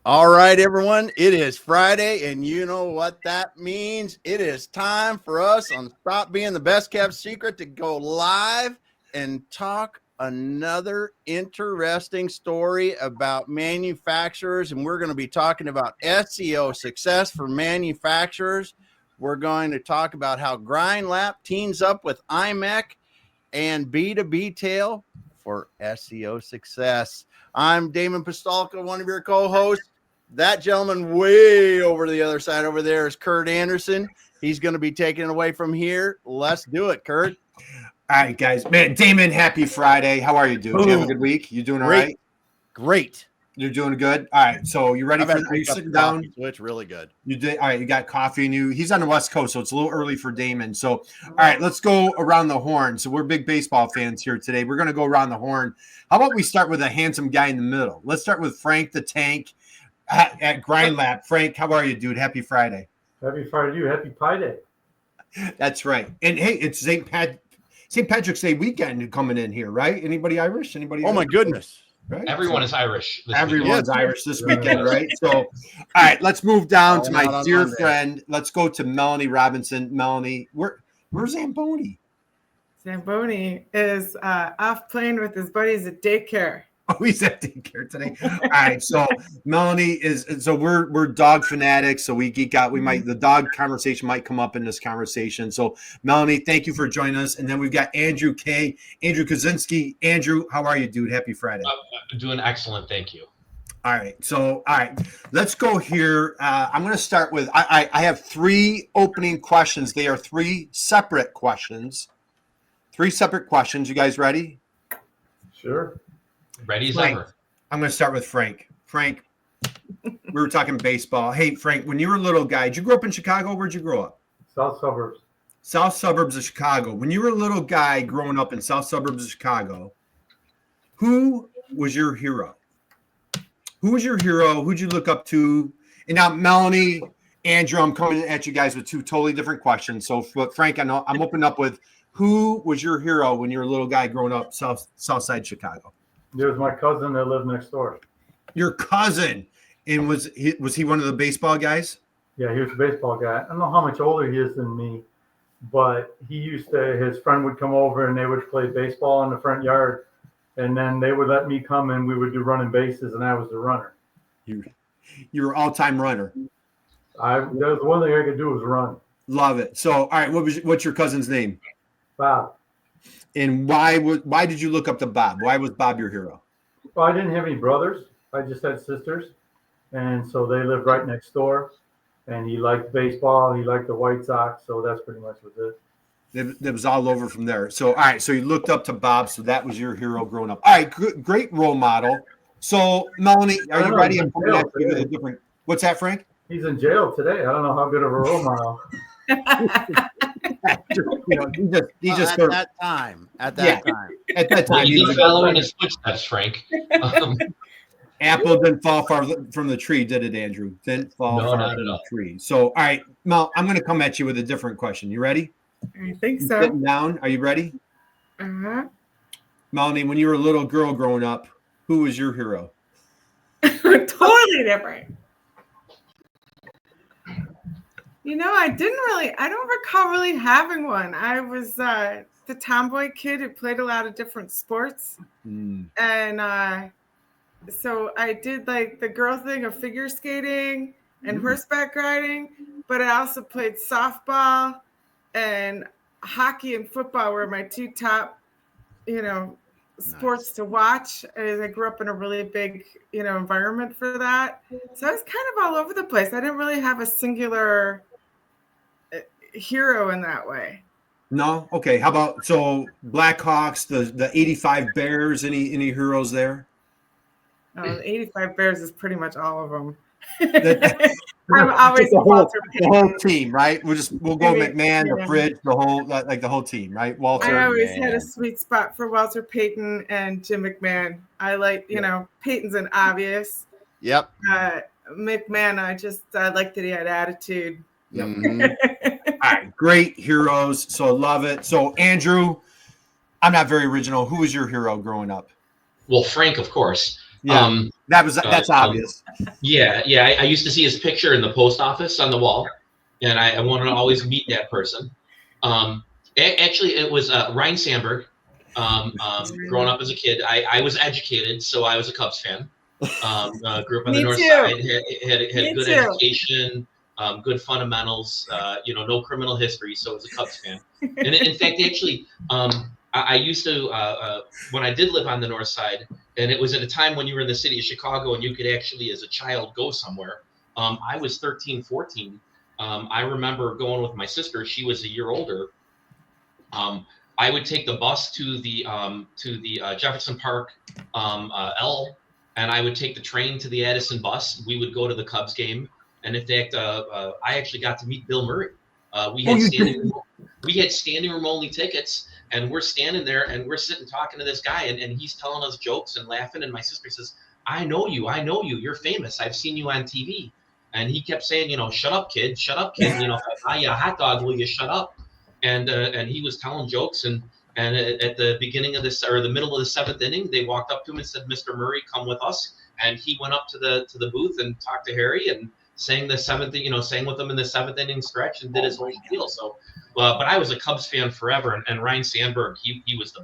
All right, everyone. It is Friday, and you know what that means. It is time for us on Stop Being the Best Kept Secret to go live and talk another interesting story about manufacturers. And we're going to be talking about SEO success for manufacturers. We're going to talk about how GrindLab teams up with IMEC and B2Btail for SEO success. I'm Damon Pistolka, one of your co-hosts. That gentleman way over the other side over there is Kurt Anderson. He's going to be taking it away from here. Let's do it, Kurt. All right, guys. Man, Damon, happy Friday. How are you, dude? Did you have a good week? You doing all right? Great. You're doing good? All right. So you ready for – are you sitting down? So it's really good. You did? All right. You got coffee in you. He's on the West Coast, so it's a little early for Damon. So, all right, let's go around the horn. So we're big baseball fans here today. We're going to go around the horn. How about we start with a handsome guy in the middle? Let's start with Frank the Tank at GrindLab. Frank, how are you, dude? Happy Friday. Happy Friday to you. Happy Pi Day. That's right. And, hey, it's St. Patrick's Day weekend coming in here, right? Anybody Irish? Anybody? Oh, my goodness. Right? Everyone is Irish. Everyone's Irish this weekend, right? So, all right, let's move down to my dear friend. Let's go to Melanie Robinson. Melanie, where's Zamboni? Zamboni is off playing with his buddies at daycare. Oh, he's at daycare today. All right, so Melanie is. So we're dog fanatics. So we geek out. We might the dog conversation might come up in this conversation. So Melanie, thank you for joining us. And then we've got Andrew Kucienski. Andrew, how are you, dude? Happy Friday. Doing excellent, thank you. All right, so let's go here. I'm going to start with. I have three opening questions. They are three separate questions. You guys ready? Sure. Ready as ever. I'm going to start with Frank. Frank, we were talking baseball. Hey, Frank, when you were a little guy, did you grow up in Chicago? Where'd you grow up? South suburbs. South suburbs of Chicago. When you were a little guy growing up in South suburbs of Chicago, who was your hero? Who'd you look up to? And now, Melanie, Andrew, I'm coming at you guys with two totally different questions. So, Frank, I know I'm opening up with who was your hero when you were a little guy growing up South Side Chicago? There was my cousin that lived next door. Your cousin, and was he one of the baseball guys? Yeah, he was a baseball guy. I don't know how much older he is than me, but his friend would come over and they would play baseball in the front yard, and then they would let me come and we would do running bases, and I was the runner. You were all-time runner. That was the one thing I could do was run. Love it. So, all right, what's your cousin's name? Bob. And why did you look up to Bob? Why was Bob your hero? Well, I didn't have any brothers. I just had sisters. And so they lived right next door. And he liked baseball. He liked the White Sox. So that's pretty much was it. It was all over from there. So, all right. So you looked up to Bob. So that was your hero growing up. All right. Great role model. So, Melanie, are you ready? What's that, Frank? He's in jail today. I don't know how good of a role model. He just at that time. At that time, he didn't follow in his footsteps, Frank. Apple didn't fall far from the tree, did it, Andrew? Didn't fall far from the tree. So, all right, Mel, I'm going to come at you with a different question. You ready? I think so. Sitting down. Are you ready? Uh-huh. Melanie, when you were a little girl growing up, who was your hero? Totally different. I don't recall really having one. I was the tomboy kid who played a lot of different sports. And so I did like the girl thing of figure skating and horseback riding, but I also played softball, and hockey and football were my two top, sports to watch. As I grew up in a really big, environment for that. So I was kind of all over the place. I didn't really have a singular hero in that way. No? Okay. How about Blackhawks, the 85 Bears, any heroes there? The 85 Bears is pretty much all of them. I'm always the whole team, right? We'll go McMahon, the Fridge, the whole team, right? Walter. I always had a sweet spot for Walter Payton and Jim McMahon. I like, Payton's an obvious. Yep. McMahon, I liked that he had attitude. Yep. Mm-hmm. All right, great heroes. So I love it. So Andrew, I'm not very original. Who was your hero growing up? Well, Frank, of course. Yeah, that's obvious. Yeah. I used to see his picture in the post office on the wall, and I wanted to always meet that person. Actually, it was Ryan Sandberg. Growing up as a kid, I was educated, so I was a Cubs fan. Grew up on the Me north too. side, had Me a good too. education, good fundamentals, no criminal history, so I was a Cubs fan. And in fact, actually, I used to, when I did live on the north side, and it was at a time when you were in the city of Chicago and you could actually, as a child, go somewhere. I was 13, 14. I remember going with my sister. She was a year older. I would take the bus to the Jefferson Park L, and I would take the train to the Addison bus. We would go to the Cubs game, and in fact, I actually got to meet Bill Murray. We had standing room only tickets, and we're standing there and we're sitting talking to this guy, and he's telling us jokes and laughing. And my sister says, I know you, you're famous. I've seen you on TV. And he kept saying, shut up, kid. If I buy you a hot dog, will you shut up? And he was telling jokes, and at the beginning of this, or the middle of the seventh inning, they walked up to him and said, Mr. Murray, come with us. And he went up to the booth and talked to Harry and sang sang with them in the seventh inning stretch and did his whole deal. So, but I was a Cubs fan forever, and Ryan Sandberg, he was the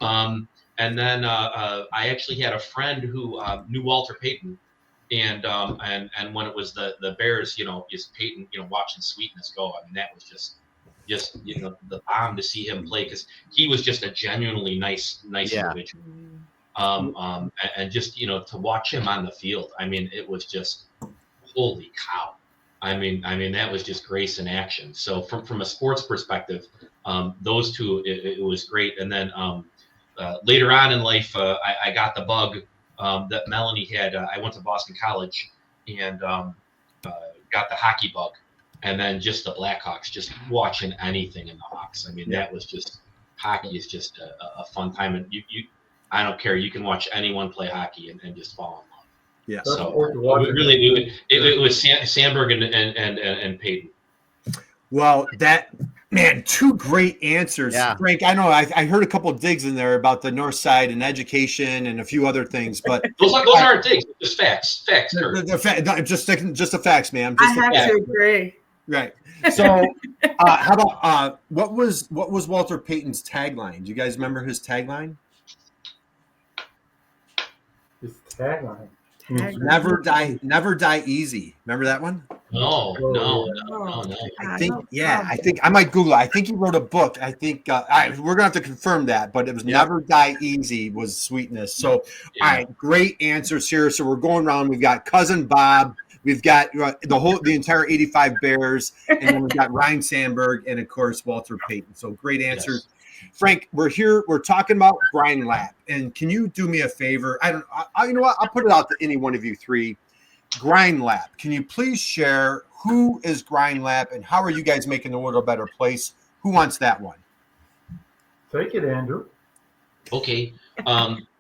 bomb. And then I actually had a friend who knew Walter Payton, and when it was the Bears, just Payton, watching Sweetness go. I mean, that was just the bomb to see him play, because he was just a genuinely nice individual. And just to watch him on the field, I mean, it was just holy cow. I mean that was just grace in action. So from a sports perspective, those two, it was great. And then later on in life, I got the bug that Melanie had. I went to Boston College and got the hockey bug. And then just the Blackhawks, just watching anything in the Hawks. I mean, that was just, hockey is just a fun time. And I don't care. You can watch anyone play hockey and just fall in love. Yeah. So it was Sandberg and Payton. Well, two great answers. Yeah. Frank, I know I heard a couple of digs in there about the north side and education and a few other things, but those aren't digs, just facts. Just the facts, man. I have to agree. Right. So, how about what was Walter Payton's tagline? Do you guys remember his tagline? His tagline. Never die easy. Remember that one? No. I think I might Google it. I think he wrote a book. I think we're gonna have to confirm that, but it was never die easy was Sweetness. So, all right, great answers here. So we're going around. We've got Cousin Bob. We've got the entire 85 Bears, and then we've got Ryan Sandberg, and of course Walter Payton. So great answers. Yes. Frank, we're here. We're talking about Grind Lab, and can you do me a favor? You know what? I'll put it out to any one of you three. Grind Lab. Can you please share who is Grind Lab and how are you guys making the world a better place? Who wants that one? Take it, Andrew. Okay.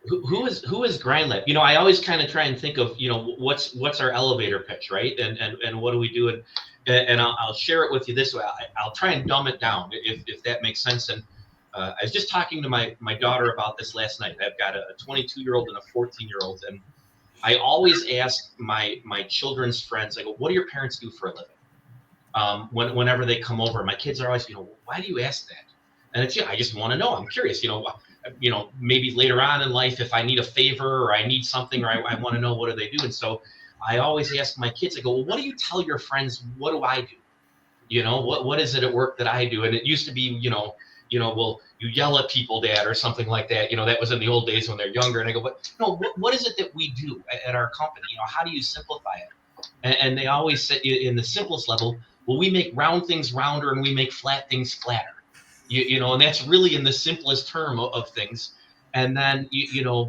Who is Grind Lab? I always kind of try and think of what's our elevator pitch, right? And what do we do? And I'll share it with you this way. I'll try and dumb it down if that makes sense. And I was just talking to my daughter about this last night. I've got a 22-year-old and a 14-year-old, and I always ask my children's friends, I go, what do your parents do for a living? Whenever they come over, my kids are always, why do you ask that? And it's, I just want to know. I'm curious, maybe later on in life, if I need a favor or I need something, or I want to know what do they do. And so I always ask my kids, I go, well, what do you tell your friends? What do I do? What is it at work that I do? And it used to be, well, you yell at people, Dad, or something like that. That was in the old days when they're younger. And I go, but no, what is it that we do at our company? How do you simplify it? And they always say in the simplest level, well, we make round things rounder and we make flat things flatter. And that's really in the simplest term of things. And then,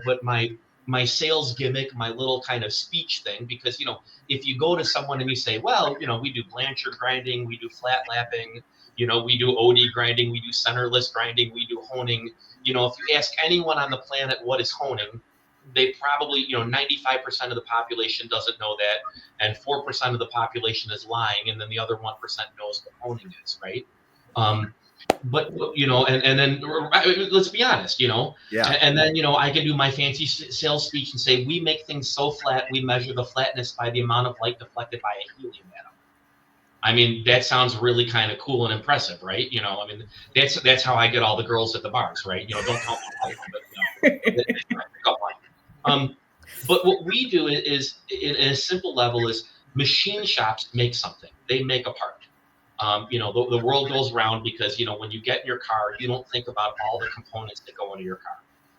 but my sales gimmick, my little kind of speech thing, because, if you go to someone and you say, well, we do Blanchard grinding, we do flat lapping, we do OD grinding, we do centerless grinding, we do honing. If you ask anyone on the planet what is honing, they probably, 95% of the population doesn't know that, and 4% of the population is lying, and then the other 1% knows what honing is, right? But you know, and then let's be honest, you know, Yeah. and then you know, I can do my fancy sales speech and say we make things so flat, we measure the flatness by the amount of light deflected by a helium atom. I mean, that sounds really kind of cool and impressive, right? You know, I mean, that's how I get all the girls at the bars, right? You know, don't tell me how, but you know, that's my pickup line. But what we do is, in a simple level, is machine shops make something. They make a part. You know, the world goes round because, you know, when you get in your car, you don't think about all the components that go into your car.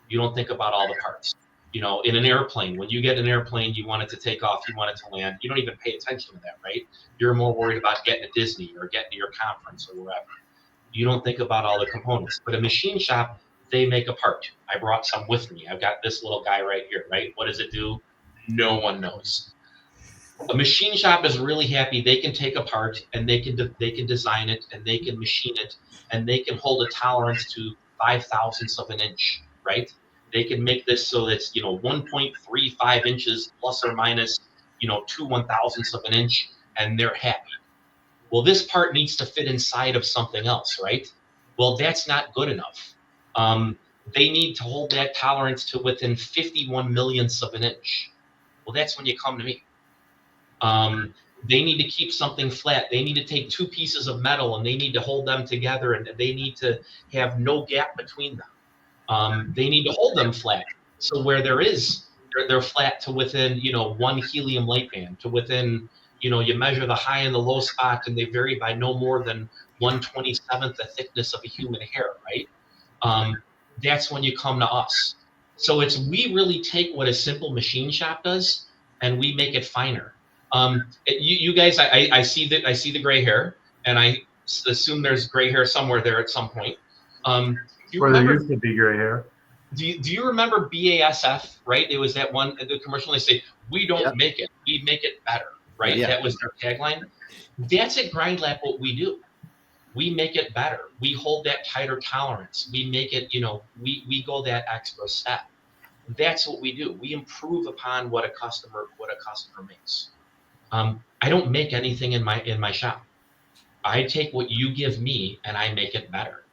You don't think about all the parts. You know, in an airplane, when you get an airplane, you want it to take off, you want it to land. You don't even pay attention to that, right? You're more worried about getting to Disney or getting to your conference or wherever. You don't think about all the components. But a machine shop, they make a part. I brought some with me. I've got this little guy right here, right? What does it do? No one knows. A machine shop is really happy. They can take a part and they can design it and they can machine it and they can hold a tolerance to 5/1000ths of an inch, right? They can make this so it's, you know, 1.35 inches plus or minus, you know, 2/1000ths of an inch, and they're happy. Well, this part needs to fit inside of something else, right? Well, that's not good enough. They need to hold that tolerance to within 51 millionths of an inch. Well, that's when you come to me. They need to keep something flat. They need to take two pieces of metal and they need to hold them together, and they need to have no gap between them. They need to hold them flat. So where they're flat to within, you know, 1 helium light band, to within, you know, you measure the high and the low spot and they vary by no more than 1/27th the thickness of a human hair, right? That's when you come to us. So we really take what a simple machine shop does and we make it finer. You guys, I see the gray hair, and I assume there's gray hair somewhere there at some point. Do you Where there remember? used to be gray hair. Do you remember BASF? Right, it was that one the commercial. They say we don't make it, we make it better. Right, that was their tagline. That's at GrindLab what we do. We make it better. We hold that tighter tolerance. We make it, you know, we go that extra step. That's what we do. We improve upon what a customer makes. I don't make anything in my shop. I take what you give me and I make it better.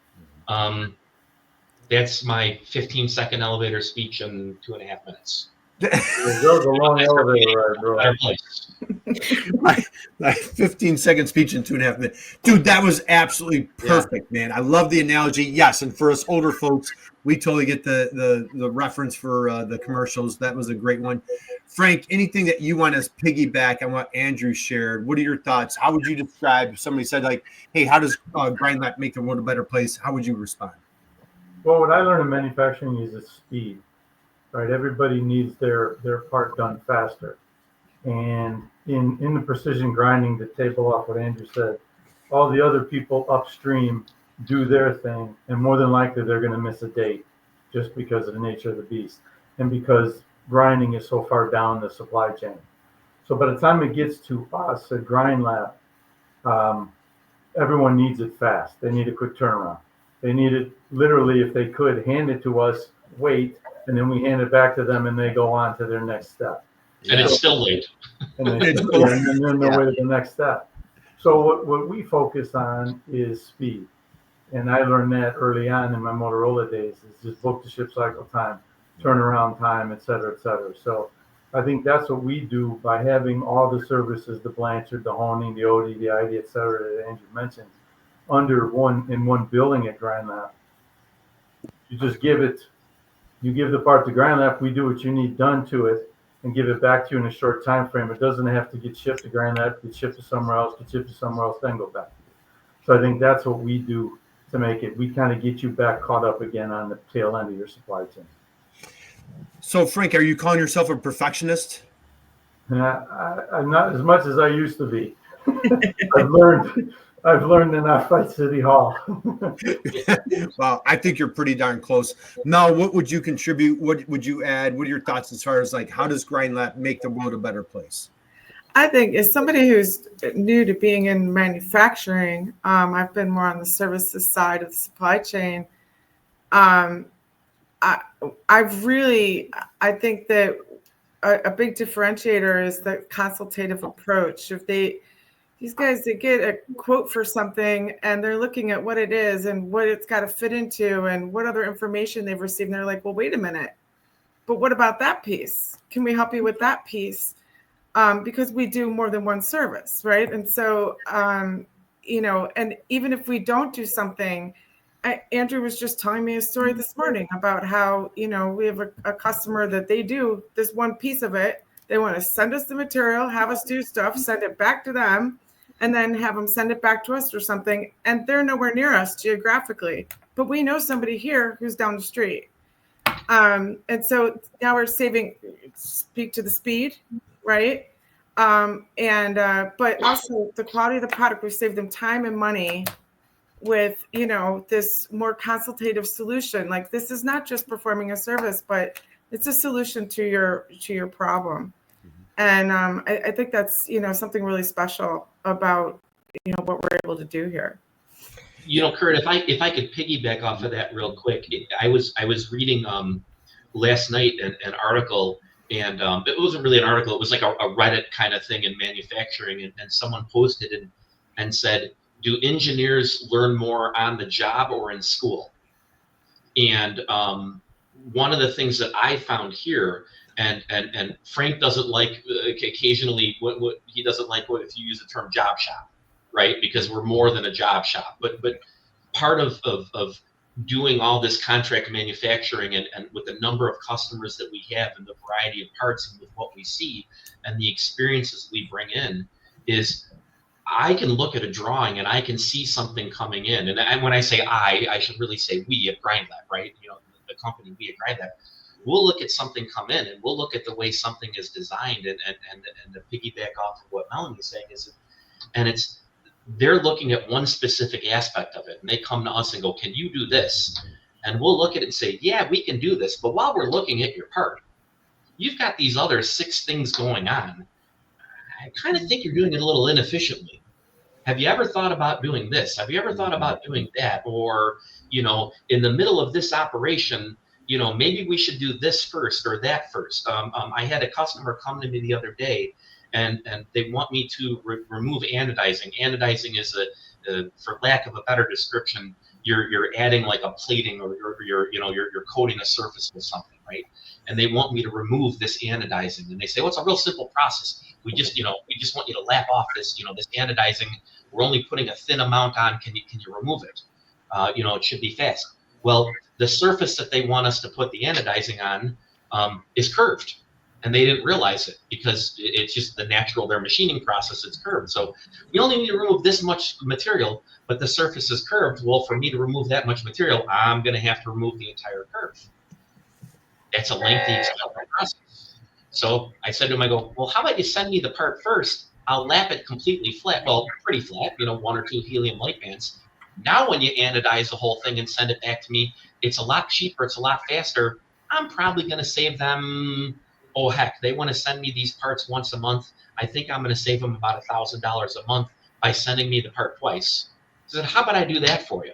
That's my 15-second elevator speech in 2.5 minutes. That was a long elevator ride, bro. My 15-second speech in 2.5 minutes. Dude, that was absolutely perfect, man. I love the analogy. Yes, and for us older folks, we totally get the reference for the commercials. That was a great one. Frank, anything that you want to piggyback on what Andrew shared? What are your thoughts? How would you describe if somebody said, like, hey, how does GrindLab make the world a better place? How would you respond? Well, what I learned in manufacturing is speed, right? Everybody needs their part done faster. And in the precision grinding, to table off what Andrew said, all the other people upstream do their thing, and more than likely they're going to miss a date just because of the nature of the beast and because grinding is so far down the supply chain. So by the time it gets to us at GrindLab, everyone needs it fast. They need a quick turnaround. They need it literally, if they could, hand it to us, wait, and then we hand it back to them and they go on to their next step. And it's still late. And then they're way to the next step. So what we focus on is speed. And I learned that early on in my Motorola days. It's just book to ship cycle time, turnaround time, et cetera, et cetera. So I think that's what we do by having all the services, the Blanchard, the honing, the OD, the ID, et cetera, that Andrew mentioned, under one building at GrindLab. You just give the part to GrindLab, we do what you need done to it and give it back to you in a short time frame. It doesn't have to get shipped to GrindLab, get shipped to somewhere else, then go back. So I think that's what we do to make it. We kind of get you back caught up again on the tail end of your supply chain. So Frank, are you calling yourself a perfectionist? And I'm not as much as I used to be. I've learned in our fight City Hall. Well, I think you're pretty darn close. Now, what would you contribute? What would you add? What are your thoughts as far as, like, how does GrindLab make the world a better place? I think as somebody who's new to being in manufacturing, I've been more on the services side of the supply chain. I think that a big differentiator is the consultative approach. these guys, they get a quote for something and they're looking at what it is and what it's got to fit into and what other information they've received. And they're like, well, wait a minute, but what about that piece? Can we help you with that piece? Because we do more than one service, right? And so, you know, and even if we don't do something, Andrew was just telling me a story this morning about how, you know, we have a customer that they do this one piece of it. They want to send us the material, have us do stuff, send it back to them, and then have them send it back to us or something. And they're nowhere near us geographically, but we know somebody here who's down the street. And so now we're speak to the speed, right? But also the quality of the product, we save them time and money with, you know, this more consultative solution. Like, this is not just performing a service, but it's a solution to your problem. And I think that's, you know, something really special about, you know, what we're able to do here. You know, Kurt, if I could piggyback off of that real quick, I was reading last night an article, and it wasn't really an article. It was like a Reddit kind of thing in manufacturing, and someone posted and said, do engineers learn more on the job or in school? And one of the things that I found here, and Frank doesn't like occasionally what he doesn't like if you use the term job shop, right? Because we're more than a job shop. But part of doing all this contract manufacturing and with the number of customers that we have and the variety of parts and with what we see and the experiences we bring in is I can look at a drawing and I can see something coming in. And when I say I should really say we at GrindLab, right? You know, the company, we at GrindLab, we'll look at something come in and we'll look at the way something is designed and to piggyback off of what Melanie is saying is, and it's, they're looking at one specific aspect of it and they come to us and go, can you do this? And we'll look at it and say, yeah, we can do this. But while we're looking at your part, you've got these other 6 things going on. I kind of think you're doing it a little inefficiently. Have you ever thought about doing this? Have you ever thought about doing that? Or, you know, in the middle of this operation, you know, maybe we should do this first or that first. I had a customer come to me the other day and they want me to remove anodizing. Anodizing is for lack of a better description, you're adding like a plating or you're coating a surface with something, right? And they want me to remove this anodizing. And they say, well, it's a real simple process. We just want you to lap off this, this anodizing. We're only putting a thin amount on. Can you remove it? It should be fast. Well, the surface that they want us to put the anodizing on is curved. And they didn't realize it because it's just the natural, their machining process, it's curved. So we only need to remove this much material, but the surface is curved. Well, for me to remove that much material, I'm going to have to remove the entire curve. That's a lengthy, expensive process. So I said to him, I go, well, how about you send me the part first? I'll lap it completely flat. Well, pretty flat, 1 or 2 helium light bands. Now, when you anodize the whole thing and send it back to me, it's a lot cheaper. It's a lot faster. I'm probably going to save them. Oh, heck, they want to send me these parts once a month. I think I'm going to save them about $1,000 a month by sending me the part twice. I said, how about I do that for you?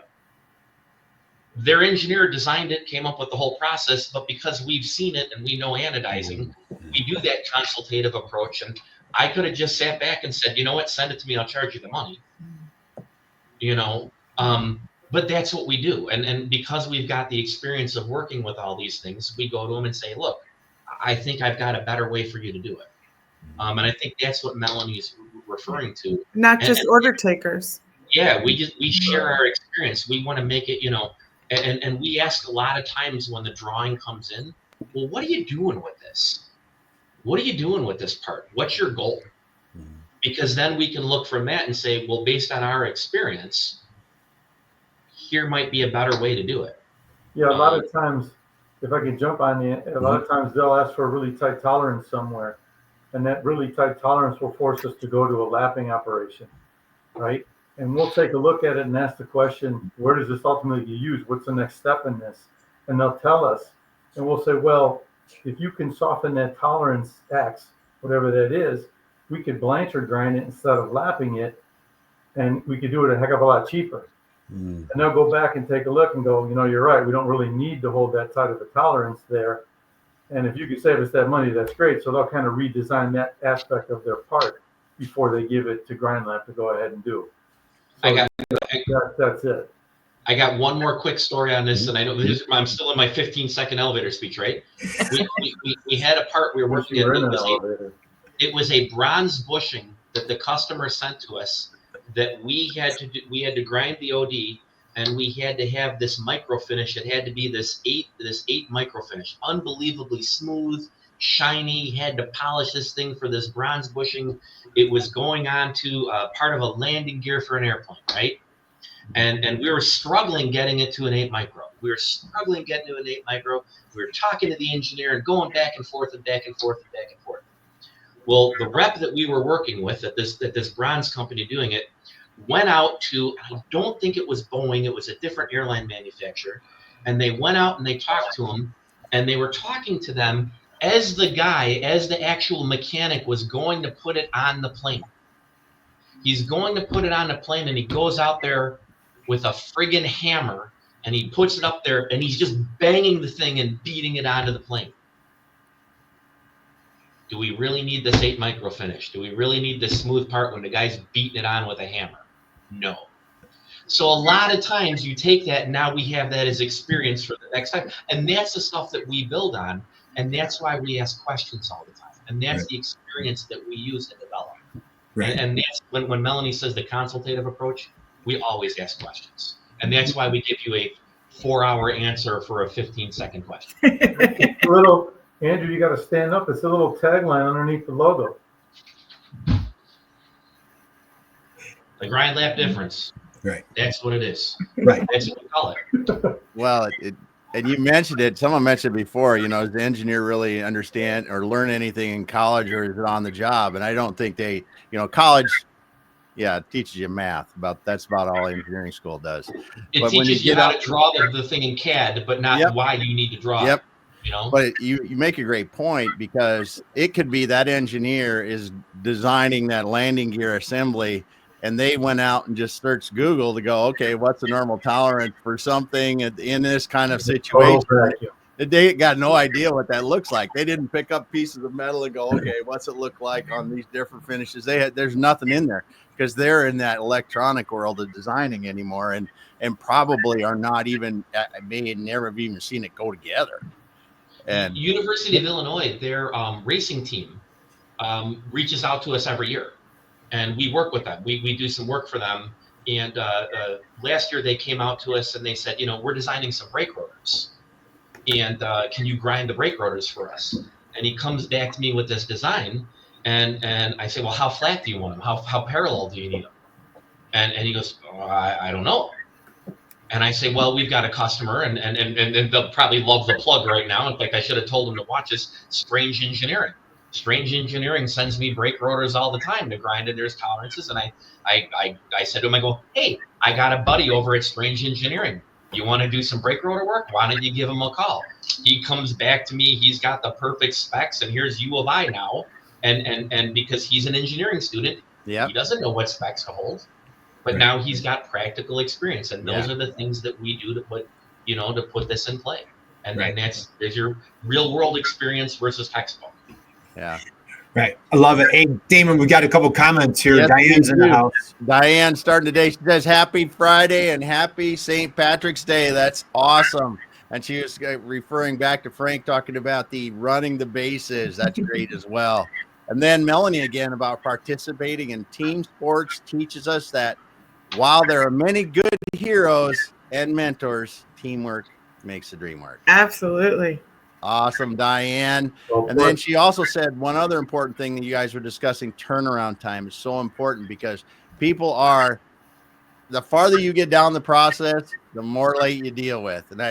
Their engineer designed it, came up with the whole process, but because we've seen it and we know anodizing, we do that consultative approach. And I could have just sat back and said, you know what, send it to me, I'll charge you the money. But that's what we do. And because we've got the experience of working with all these things, we go to them and say, look, I think I've got a better way for you to do it. And I think that's what Melanie's referring to. Not just order takers. Yeah, we share our experience. We want to make it, and we ask a lot of times when the drawing comes in, well, what are you doing with this? What are you doing with this part? What's your goal? Because then we can look from that and say, well, based on our experience, here might be a better way to do it. Yeah, a lot of times, if I can jump on you, a lot of times they'll ask for a really tight tolerance somewhere. And that really tight tolerance will force us to go to a lapping operation, right? And we'll take a look at it and ask the question, where does this ultimately get used? What's the next step in this? And they'll tell us. And we'll say, well, if you can soften that tolerance X, whatever that is, we could Blanchard grind it instead of lapping it. And we could do it a heck of a lot cheaper. And they'll go back and take a look and go, you're right. We don't really need to hold that tight of a tolerance there. And if you can save us that money, that's great. So they'll kind of redesign that aspect of their part. before they give it to Grind Lab to go ahead and do. I So that's it. I got one more quick story on this, and I know I'm still in my 15-second elevator speech, right? We had a part we were working in. It was a bronze bushing that the customer sent to us that we had to do. We had to grind the OD, and we had to have this micro finish. It had to be this eight micro finish, unbelievably smooth, shiny. Had to polish this thing for this bronze bushing. It was going on to part of a landing gear for an airplane, right? And we were struggling getting it to an 8 micro. We were struggling getting to an 8 micro. We were talking to the engineer and going back and forth and back and forth and back and forth. Well, the rep that we were working with at this bronze company doing it went out to, I don't think it was Boeing, it was a different airline manufacturer. And they went out and they talked to them, and they were talking to them as the actual mechanic was going to put it on the plane. He's going to put it on the plane, and he goes out there with a friggin' hammer, and he puts it up there, and he's just banging the thing and beating it onto the plane. Do we really need this 8 micro finish? Do we really need this smooth part when the guy's beating it on with a hammer? No. So a lot of times you take that, and now we have that as experience for the next time. And that's the stuff that we build on, and that's why we ask questions all the time. And that's the experience that we use to develop. Right. And that's when Melanie says the consultative approach, we always ask questions. And that's why we give you a 4-hour answer for a 15-second question. Andrew, you got to stand up. It's a little tagline underneath the logo. The Grind Lab difference. Right. That's what it is. Right. That's what we call it. Well, and you mentioned it. Someone mentioned it before. Does the engineer really understand or learn anything in college, or is it on the job? And I don't think they, college, it teaches you math. That's about all engineering school does. It teaches you how to draw the thing in CAD, but not why you need to draw it. But you make a great point, because it could be that engineer is designing that landing gear assembly, and they went out and just searched Google to go, okay, what's the normal tolerance for something in this kind of situation? They got no idea what that looks like. They didn't pick up pieces of metal and go, okay, what's it look like on these different finishes? There's nothing in there, because they're in that electronic world of designing anymore, and probably are not even, may never have even seen it go together. And University of Illinois, their racing team reaches out to us every year, and we work with them. We do some work for them. And last year they came out to us and they said, we're designing some brake rotors, and can you grind the brake rotors for us? And he comes back to me with this design, and I say, well, how flat do you want them? How parallel do you need them? And he goes, I don't know. And I say, well, we've got a customer, and they'll probably love the plug right now. In fact, I should have told them to watch this. Strange Engineering. Strange Engineering sends me brake rotors all the time to grind, and there's tolerances. And I said to him, I go, hey, I got a buddy over at Strange Engineering. You want to do some brake rotor work? Why don't you give him a call? He comes back to me. He's got the perfect specs, and here's U of I now. And because he's an engineering student, he doesn't know what specs to hold. But now he's got practical experience, and those are the things that we do to put this in play. And then there's your real world experience versus textbook. Yeah. Right. I love it. Hey, Damon, we got a couple comments here. Yes, Diane's in the house. Diane starting today. She says, happy Friday and happy St. Patrick's Day. That's awesome. And she was referring back to Frank talking about the running the bases. That's great as well. And then Melanie again about participating in team sports teaches us that while there are many good heroes and mentors, teamwork makes the dream work. Absolutely. Awesome, Diane. And then she also said one other important thing that you guys were discussing, turnaround time is so important, because people are, the farther you get down the process, the more late you deal with. And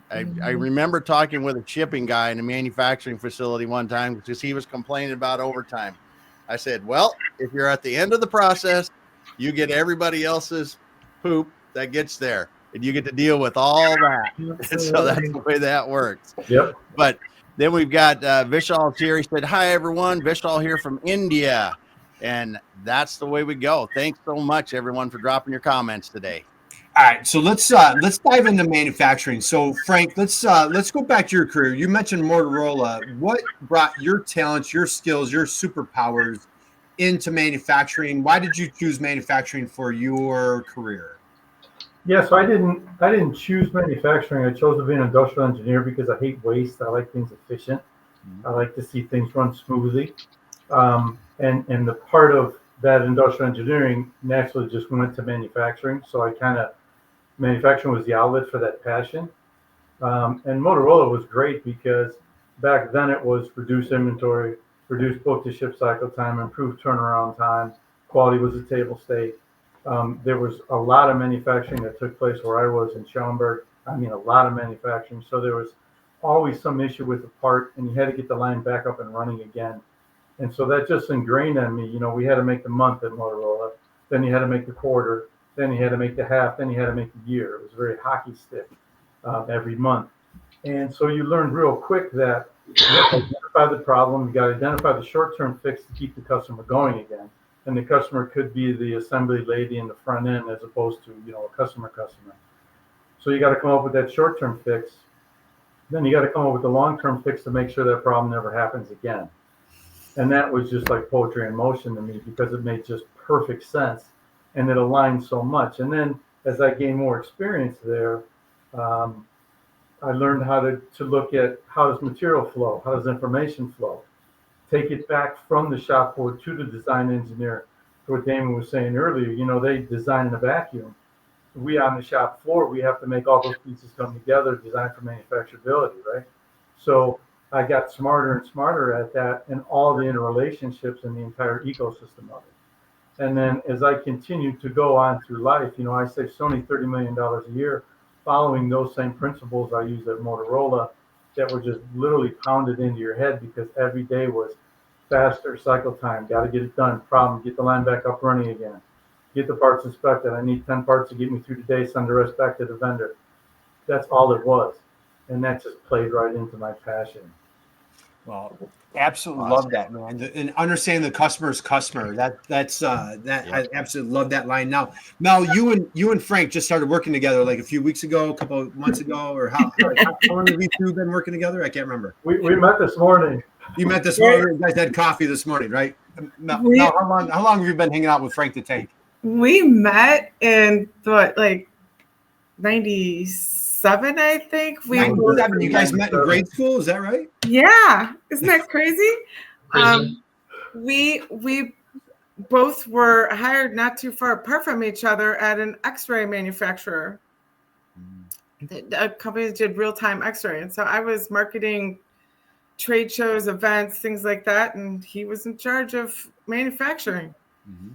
I remember talking with a shipping guy in a manufacturing facility one time because he was complaining about overtime. I said, well, if you're at the end of the process, you get everybody else's poop that gets there, and you get to deal with all that. And so that's the way that works. Yep. But then we've got Vishal here. He said, hi, everyone. Vishal here from India. And that's the way we go. Thanks so much, everyone, for dropping your comments today. All right, so let's dive into manufacturing. So, Frank, let's go back to your career. You mentioned Motorola. What brought your talents, your skills, your superpowers into manufacturing? Why did you choose manufacturing for your career? Yeah, so I didn't choose manufacturing. I chose to be an industrial engineer because I hate waste. I like things efficient. I like to see things run smoothly. And the part of that industrial engineering naturally just went to manufacturing. So manufacturing was the outlet for that passion. And Motorola was great because back then it was reduce inventory, reduce book to ship cycle time, improve turnaround time, quality was a table stake. There was a lot of manufacturing that took place where I was in Schaumburg. I mean, a lot of manufacturing. So there was always some issue with the part, and you had to get the line back up and running again. And so that just ingrained on me. You know, we had to make the month at Motorola, then you had to make the quarter, then you had to make the half, then you had to make the year. It was very hockey stick every month. And so you learned real quick that you got to identify the problem, you got to identify the short-term fix to keep the customer going again. And the customer could be the assembly lady in the front end as opposed to, you know, a customer. So you got to come up with that short-term fix. Then you got to come up with the long-term fix to make sure that problem never happens again. And that was just like poetry in motion to me because it made just perfect sense and it aligned so much. And then as I gained more experience there, I learned how to look at how does material flow, how does information flow, take it back from the shop floor to the design engineer. To what Damon was saying earlier, you know, they design in a vacuum. We on the shop floor, we have to make all those pieces come together, design for manufacturability, right? So I got smarter and smarter at that and all the interrelationships in the entire ecosystem of it. And then as I continued to go on through life, you know, I saved Sony $30 million a year following those same principles I used at Motorola that were just literally pounded into your head because every day was faster cycle time, got to get it done, problem, get the line back up running again, get the parts inspected. I need 10 parts to get me through today, send the rest back to the vendor. That's all it was. And that just played right into my passion. Well, absolutely love that, man. And understanding the customer's customer. That's I absolutely love that line. Now, Mel, you and Frank just started working together like a few weeks ago, a couple of months ago, or how long have you two been working together? I can't remember. We met this morning. You met this morning. You guys had coffee this morning, right? Mel, how long have you been hanging out with Frank the Tank? We met in like 97, I think. 97. You guys met in grade school, is that right? Yeah, isn't that crazy? We both were hired not too far apart from each other at an X-ray manufacturer. A company that did real-time X-ray, and so I was marketing trade shows, events, things like that, and he was in charge of manufacturing. Mm-hmm.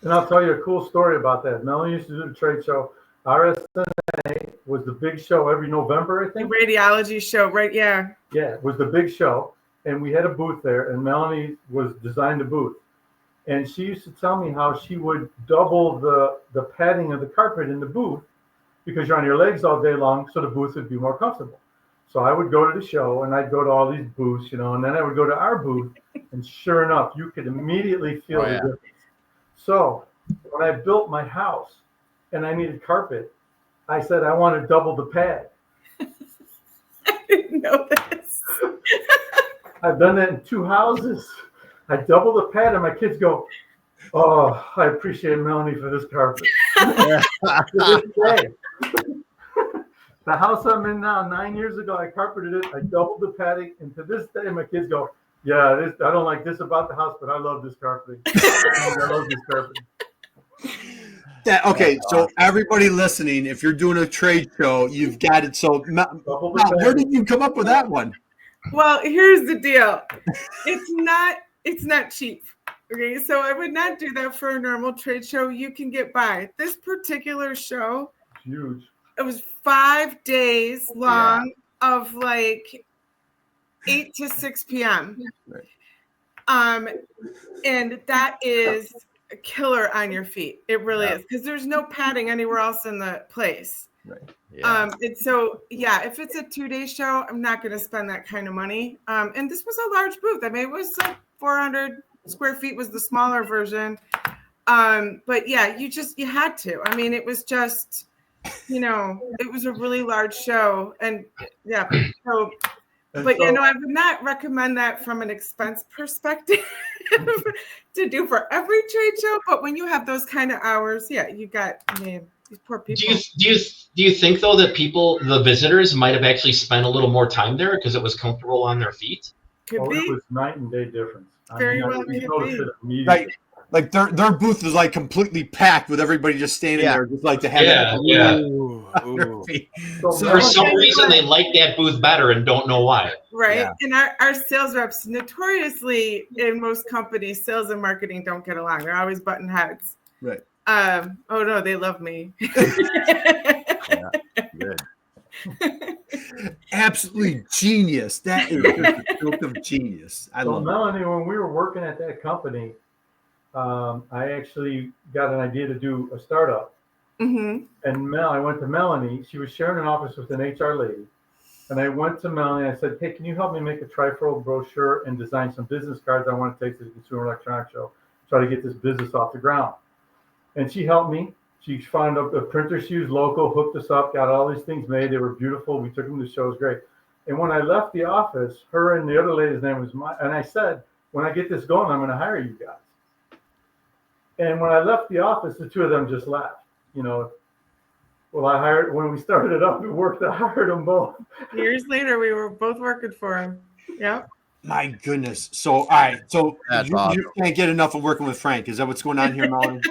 And I'll tell you a cool story about that. Melanie used to do the trade show. RSNA was the big show every November, I think. The radiology show, right? Yeah. Yeah, it was the big show. And we had a booth there, and Melanie was designed a booth. And she used to tell me how she would double the padding of the carpet in the booth because you're on your legs all day long, so the booth would be more comfortable. So I would go to the show, and I'd go to all these booths, you know, and then I would go to our booth, and sure enough, you could immediately feel the difference. So when I built my house and I needed carpet, I said, I want to double the pad. I didn't know this. I've done that in 2 houses. I double the pad and my kids go, oh, I appreciate Melanie for this carpet. To this day. The house I'm in now, 9 years ago, I carpeted it. I doubled the padding. And to this day, my kids go, yeah, I don't like this about the house, but I love this carpeting. I love this carpeting. Okay, so everybody listening, if you're doing a trade show, you've got it. So, where did you come up with that one? Well, here's the deal. It's not cheap. Okay, so I would not do that for a normal trade show. You can get by. This particular show, huge. It was 5 days long of like 8 to 6 p.m. And that is a killer on your feet. It really is, because there's no padding anywhere else in the place. Right. Yeah. And so, if it's a 2-day show, I'm not going to spend that kind of money. And this was a large booth. I mean, it was like 400 square feet was the smaller version. But yeah, you had to. I mean, it was just, it was a really large show. And so But I would not recommend that from an expense perspective to do for every trade show. But when you have those kind of hours, you got these poor people. Do you think though that the visitors might have actually spent a little more time there because it was comfortable on their feet? Could be. It was night and day difference. Very well we could noticed be. it immediately. Right. Like their booth was like completely packed with everybody just standing there, just like to have For some reason, they like that booth better and don't know why. Right. Yeah. And our sales reps, notoriously in most companies, sales and marketing don't get along. They're always button heads. Right. Oh no, they love me. Good. Absolutely genius. That is just a stroke of genius. I love Melanie, when we were working at that company, I actually got an idea to do a startup. Mm-hmm. And I went to Melanie. She was sharing an office with an HR lady. And I went to Melanie. I said, hey, can you help me make a trifold brochure and design some business cards I want to take to the Consumer Electronics Show, try to get this business off the ground. And she helped me. She found a printer she used local, hooked us up, got all these things made. They were beautiful. We took them to the show. It was great. And when I left the office, her and the other lady's name was and I said, when I get this going, I'm going to hire you guys. And when I left the office, the two of them just laughed. Well, when we started it up, it worked. I hired them both. Years later, we were both working for him. Yep. My goodness. So, all right. So Awesome. you can't get enough of working with Frank. Is that what's going on here, Melanie?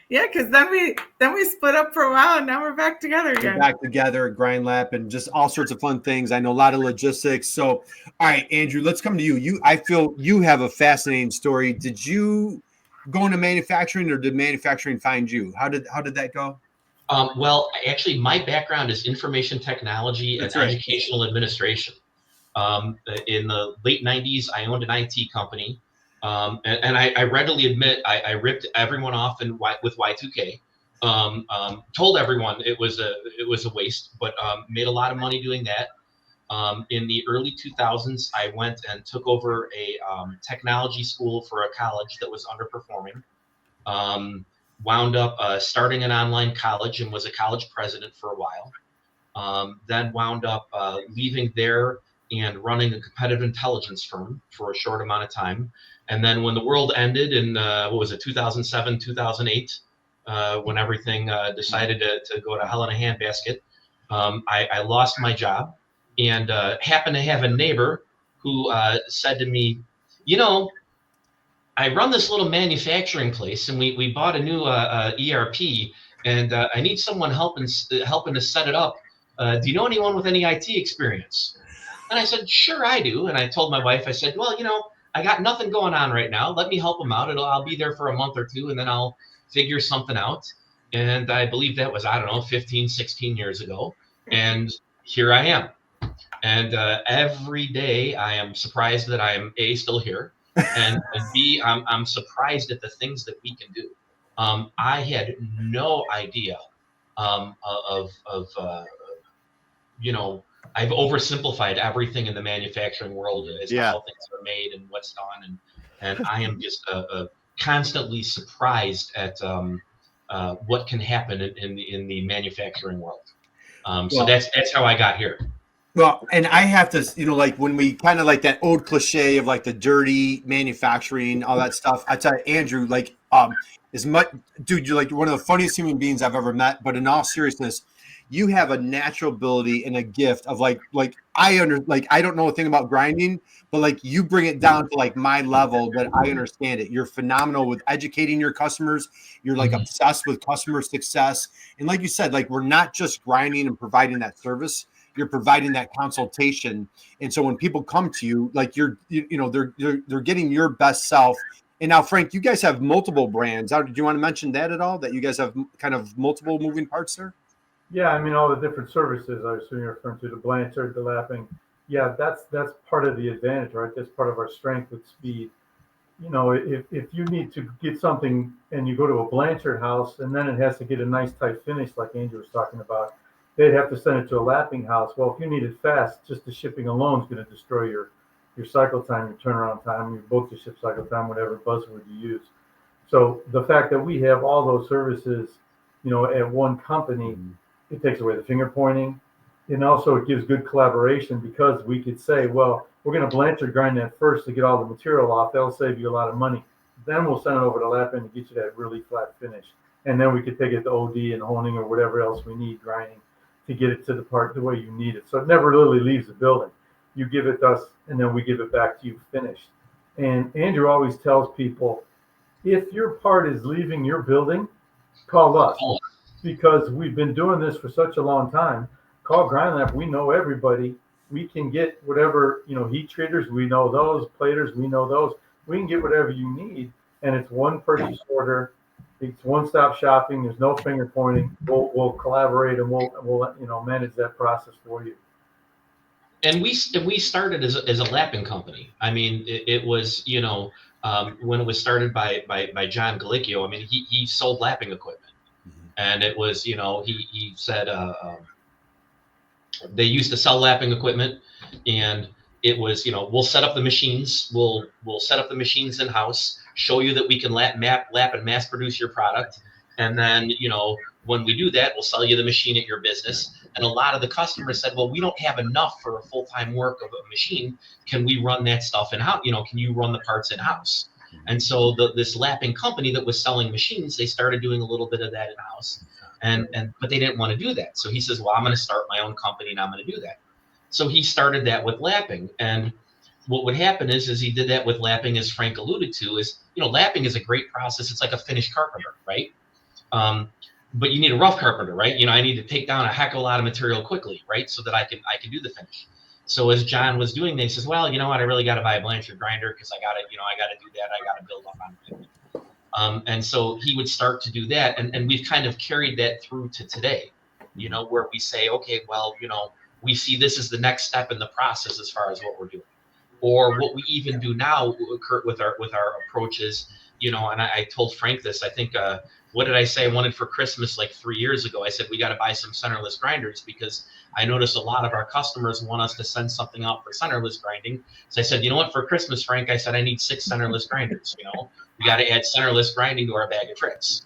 Yeah, because then we split up for a while, and now we're back together again. Back together at Grind Lap and just all sorts of fun things. I know a lot of logistics. So, all right, Andrew, let's come to you. I feel you have a fascinating story. Did you go into manufacturing, or did manufacturing find you? How did that go? Well, actually, my background is information technology and educational administration. In the late 90s, I owned an IT company. And I readily admit I ripped everyone off with Y2K. Told everyone it was a waste, but made a lot of money doing that. In the early 2000s, I went and took over a technology school for a college that was underperforming. Wound up starting an online college and was a college president for a while. Then wound up leaving there and running a competitive intelligence firm for a short amount of time. And then when the world ended in, 2007, 2008, when everything decided to go to hell in a handbasket, I lost my job and happened to have a neighbor who said to me, I run this little manufacturing place and we bought a new ERP and I need someone helping to set it up. Do you know anyone with any IT experience? And I said, sure, I do. And I told my wife, I said, well, I got nothing going on right now. Let me help them out. I'll be there for a month or two, and then I'll figure something out. And I believe that was, 15, 16 years ago. And here I am. And every day I am surprised that I am A, still here, and B, I'm surprised at the things that we can do. I had no idea I've oversimplified everything in the manufacturing world as how things are made and what's done, and I am just constantly surprised at what can happen in the manufacturing world. So that's how I got here. Well, and I have to, like when we kind of like that old cliche of like the dirty manufacturing, all that stuff. I tell you, Andrew, like as much, dude, you're like one of the funniest human beings I've ever met. But in all seriousness, you have a natural ability and a gift of like I don't know a thing about grinding, but like you bring it down to like my level that I understand it. You're phenomenal with educating your customers. You're like obsessed with customer success. And like you said, like we're not just grinding and providing that service. You're providing that consultation. And so when people come to you, like they're getting your best self. And now, Frank, you guys have multiple brands. Do you want to mention that at all? That you guys have kind of multiple moving parts there? Yeah, I mean, all the different services I assume you're referring to, the Blanchard, the lapping. Yeah, that's part of the advantage, right? That's part of our strength with speed. If you need to get something and you go to a Blanchard house and then it has to get a nice tight finish like Andrew was talking about, they'd have to send it to a lapping house. Well, if you need it fast, just the shipping alone is going to destroy your cycle time, your turnaround time, your book to ship cycle time, whatever buzzword you use. So the fact that we have all those services, at one company, it takes away the finger pointing. And also it gives good collaboration because we could say, well, we're going to Blanchard grind that first to get all the material off. That'll save you a lot of money. Then we'll send it over to Lapin to get you that really flat finish. And then we could take it to OD and honing or whatever else we need grinding to get it to the part the way you need it. So it never really leaves the building. You give it to us and then we give it back to you finished. And Andrew always tells people, if your part is leaving your building, call us, because we've been doing this for such a long time. Call GrindLab. We know everybody. We can get whatever, heat treaters, we know those, platers, we know those. We can get whatever you need, and it's one purchase order. It's one-stop shopping. There's no finger pointing. We'll collaborate and we'll manage that process for you. And we started as a lapping company. I mean, it was when it was started by John Galicchio. I mean, he sold lapping equipment, and it was he said they used to sell lapping equipment, and it was we'll set up the machines, we'll set up the machines in house, show you that we can lap and mass produce your product, and then when we do that, we'll sell you the machine at your business. And a lot of the customers said, well, we don't have enough for a full-time work of a machine. Can we run that stuff in house? Can you run the parts in house? And so this lapping company that was selling machines, they started doing a little bit of that in house, but they didn't want to do that. So he says, well, I'm going to start my own company and I'm going to do that. So he started that with lapping. And what would happen is he did that with lapping, as Frank alluded to, is, lapping is a great process. It's like a finished carpenter, right? But you need a rough carpenter, right? I need to take down a heck of a lot of material quickly, right? So that I can do the finish. So as John was doing this, he says, well, you know what? I really got to buy a Blanchard grinder because I got to do that. I got to build up on it. And so he would start to do that. And we've kind of carried that through to today, where we say, okay, well, we see this as the next step in the process as far as what we're doing. Or what we even do now, Kurt, with our approaches, and I told Frank this, I think, what did I say I wanted for Christmas like 3 years ago? I said, we got to buy some centerless grinders because I noticed a lot of our customers want us to send something out for centerless grinding. So I said, you know what, for Christmas, Frank, I said, I need 6 centerless grinders. We got to add centerless grinding to our bag of tricks.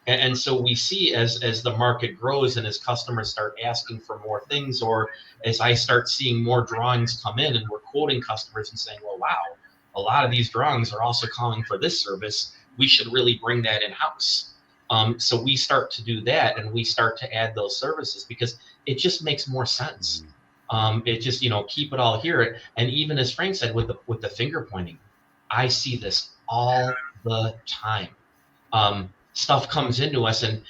And so we see as the market grows and as customers start asking for more things, or as I start seeing more drawings come in and we're quoting customers and saying, well, wow, a lot of these drawings are also calling for this service. We should really bring that in-house. So we start to do that, and we start to add those services because it just makes more sense. It just, keep it all here. And even as Frank said, with the finger pointing, I see this all the time. Stuff comes into us, and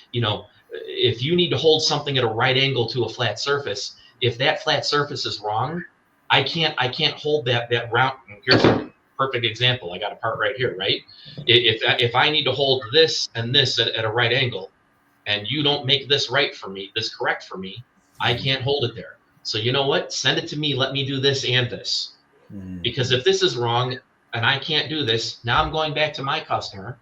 if you need to hold something at a right angle to a flat surface, if that flat surface is wrong, I can't hold that round. Here's a perfect example. I got a part right here, right? If I need to hold this and this at a right angle, and you don't make this right for me, this correct for me, I can't hold it there. So you know what? Send it to me. Let me do this and this. Because if this is wrong and I can't do this, now I'm going back to my customer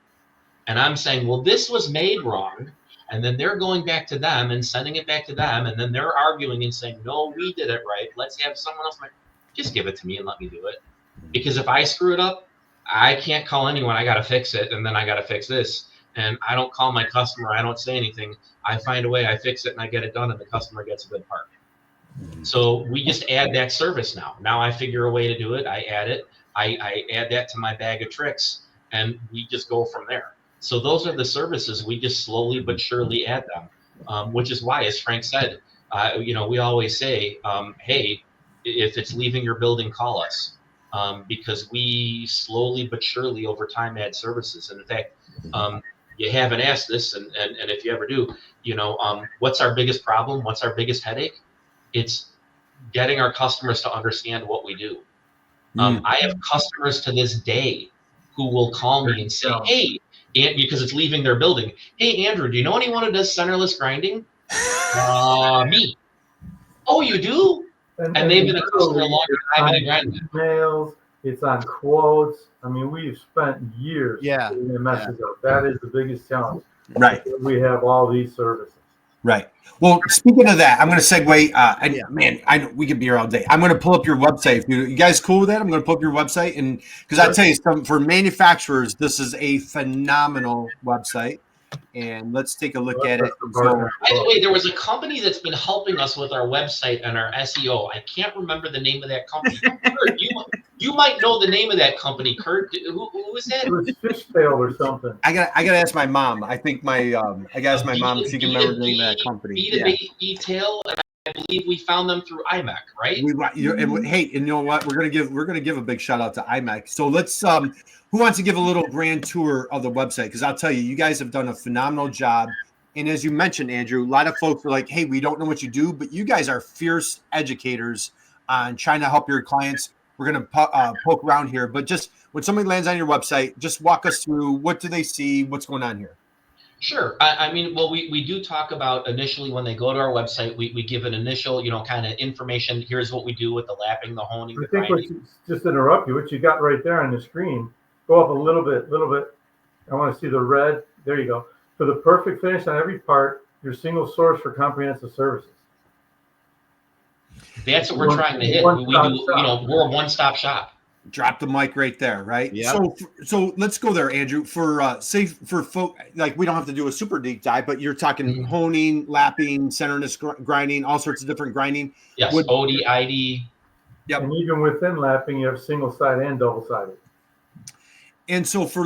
and I'm saying, well, this was made wrong. And then they're going back to them and sending it back to them. And then they're arguing and saying, no, we did it right. Let's have someone else. Just give it to me and let me do it. Because if I screw it up, I can't call anyone. I got to fix it. And then I got to fix this. And I don't call my customer. I don't say anything. I find a way. I fix it and I get it done. And the customer gets a good part. So we just add that service now. Now I figure a way to do it. I add it. I add that to my bag of tricks. And we just go from there. So those are the services. We just slowly but surely add them, which is why, as Frank said, we always say, hey, if it's leaving your building, call us, because we slowly but surely over time add services. And in fact, you haven't asked this, and if you ever do, what's our biggest problem? What's our biggest headache? It's getting our customers to understand what we do. I have customers to this day who will call me and say, hey, because it's leaving their building. Hey, Andrew, do you know anyone who does centerless grinding? Me. Oh, you do? And they've been a customer longer than I've been a grinder. Emails, it's on quotes. I mean, we've spent years getting the message out. That is the biggest challenge. Right. We have all these services. Right. Well, speaking of that, I'm going to segue. Man, we could be here all day. I'm going to pull up your website. You guys cool with that? I'm going to pull up your website, and because I tell you, for manufacturers, this is a phenomenal website. and let's take a look at it. That's the So, partner. By the way, there was a company that's been helping us with our website and our SEO. I can't remember the name of that company. Kurt, you might know the name of that company. Kurt, who is that? It was Fishtail or something. I got to ask my mom. I think I got to ask my mom if she can remember the name of that company. B2Btail, and I believe we found them through IMEC, right? Hey, and you know what? We're gonna give a big shout out to IMEC. So let's who wants to give a little grand tour of the website? Because I'll tell you, you guys have done a phenomenal job. And as you mentioned, Andrew, a lot of folks are like, hey, we don't know what you do, but you guys are fierce educators on trying to help your clients. We're going to poke around here, but just when somebody lands on your website, just walk us through what do they see, what's going on here. Sure. I mean, well, we do talk about initially when they go to our website, we give an initial, kind of information. Here's what we do with the lapping, the honing, the grinding. Just interrupt you. What you got right there on the screen, go up a little bit. I want to see the red. There you go. For the perfect finish on every part, your single source for comprehensive services. That's what we're trying to hit. We do, we're a one-stop shop. Drop the mic right there, right? Yeah. So let's go there, Andrew. For for folk, like we don't have to do a super deep dive, but you're talking honing, lapping, centerness, grinding, all sorts of different grinding. Yes, OD, ID. Yep. And even within lapping, you have single sided and double sided. And so for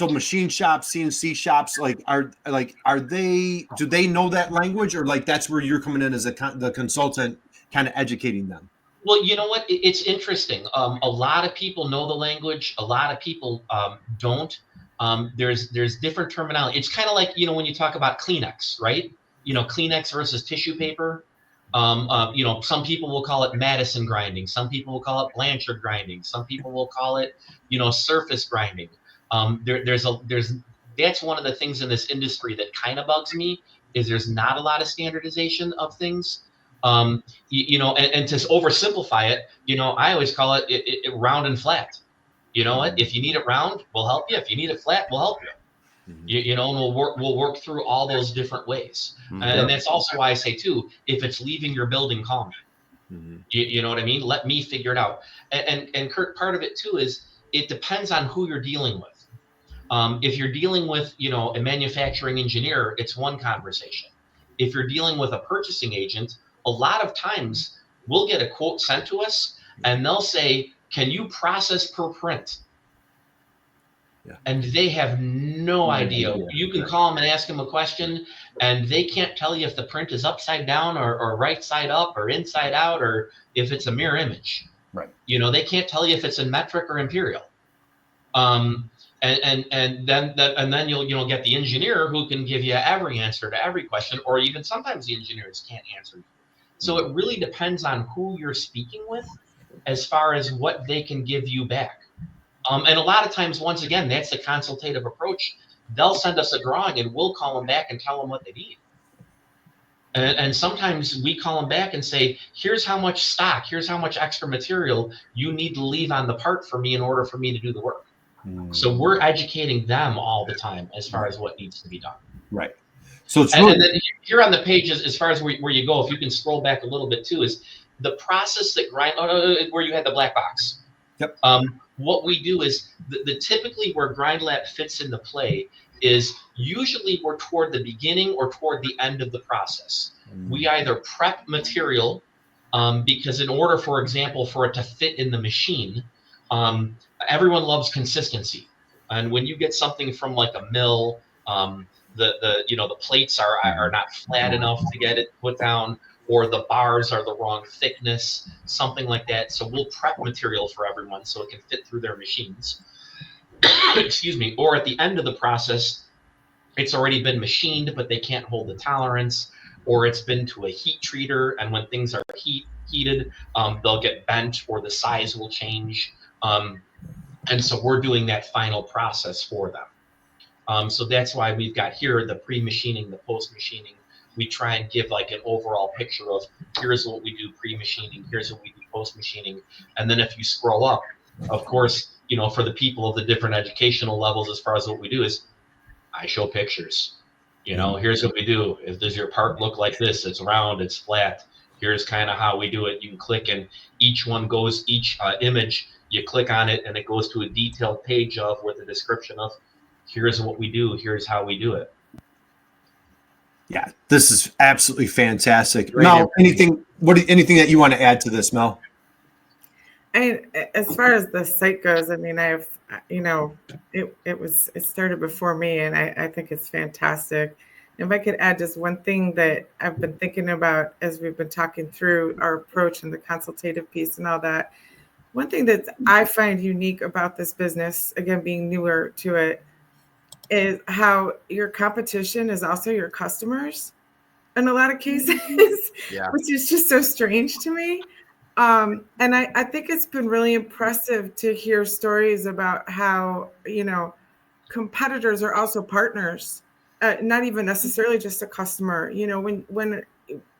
machine shops, CNC shops, do they know that language, or like that's where you're coming in as the consultant, kind of educating them? Well, you know what? It's interesting. A lot of people know the language. A lot of people don't. There's different terminology. It's kind of like, when you talk about Kleenex, right? Kleenex versus tissue paper. Some people will call it Madison grinding. Some people will call it Blanchard grinding. Some people will call it, surface grinding. That's one of the things in this industry that kind of bugs me is there's not a lot of standardization of things. And to oversimplify it, I always call it round and flat. You know what? If you need it round, we'll help you. If you need it flat, we'll help you. And we'll work through all those different ways. And that's also why I say too, if it's leaving your building, call me. You know what I mean? Let me figure it out. And Kurt, part of it too is it depends on who you're dealing with. If you're dealing with, a manufacturing engineer, it's one conversation. If you're dealing with a purchasing agent, a lot of times we'll get a quote sent to us and they'll say, can you process per print? Yeah. And they have no idea. You can call them and ask them a question and they can't tell you if the print is upside down or right side up or inside out, or if it's a mirror image. Right. They can't tell you if it's in metric or imperial. And then you'll get the engineer who can give you every answer to every question, or even sometimes the engineers can't answer you. So it really depends on who you're speaking with as far as what they can give you back. And a lot of times, once again, that's the consultative approach. They'll send us a drawing and we'll call them back and tell them what they need. And sometimes we call them back and say, here's how much stock, here's how much extra material you need to leave on the part for me in order for me to do the work. So we're educating them all the time as far as what needs to be done. Right. So it's and then here on the page, as far as where you go, if you can scroll back a little bit too, is the process that where you had the black box. Yep. What we do is the typically where GrindLab fits into play is usually we're toward the beginning or toward the end of the process. We either prep material because in order, for example, for it to fit in the machine, everyone loves consistency. And when you get something from like a mill, the plates are not flat enough to get it put down, or the bars are the wrong thickness, something like that. So we'll prep material for everyone so it can fit through their machines. Excuse me. Or at the end of the process, it's already been machined, but they can't hold the tolerance, or it's been to a heat treater, and when things are heated, they'll get bent or the size will change. And so we're doing that final process for them. So that's why we've got here the pre-machining, the post-machining. We try and give like an overall picture of here's what we do pre-machining, here's what we do post-machining. And then if you scroll up, of course, for the people of the different educational levels, as far as what we do is I show pictures. Here's what we do. If does your part look like this? It's round, it's flat. Here's kind of how we do it. You can click and each image, you click on it and it goes to a detailed page with a description of here's what we do, here's how we do it. Yeah, this is absolutely fantastic. Great Mel, anything that you want to add to this, Mel? As far as the site goes, I mean, it started before me, and I think it's fantastic. If I could add just one thing that I've been thinking about as we've been talking through our approach and the consultative piece and all that, one thing that I find unique about this business, again, being newer to it, is how your competition is also your customers in a lot of cases, which is just so strange to me. And I think it's been really impressive to hear stories about how, competitors are also partners, not even necessarily just a customer. When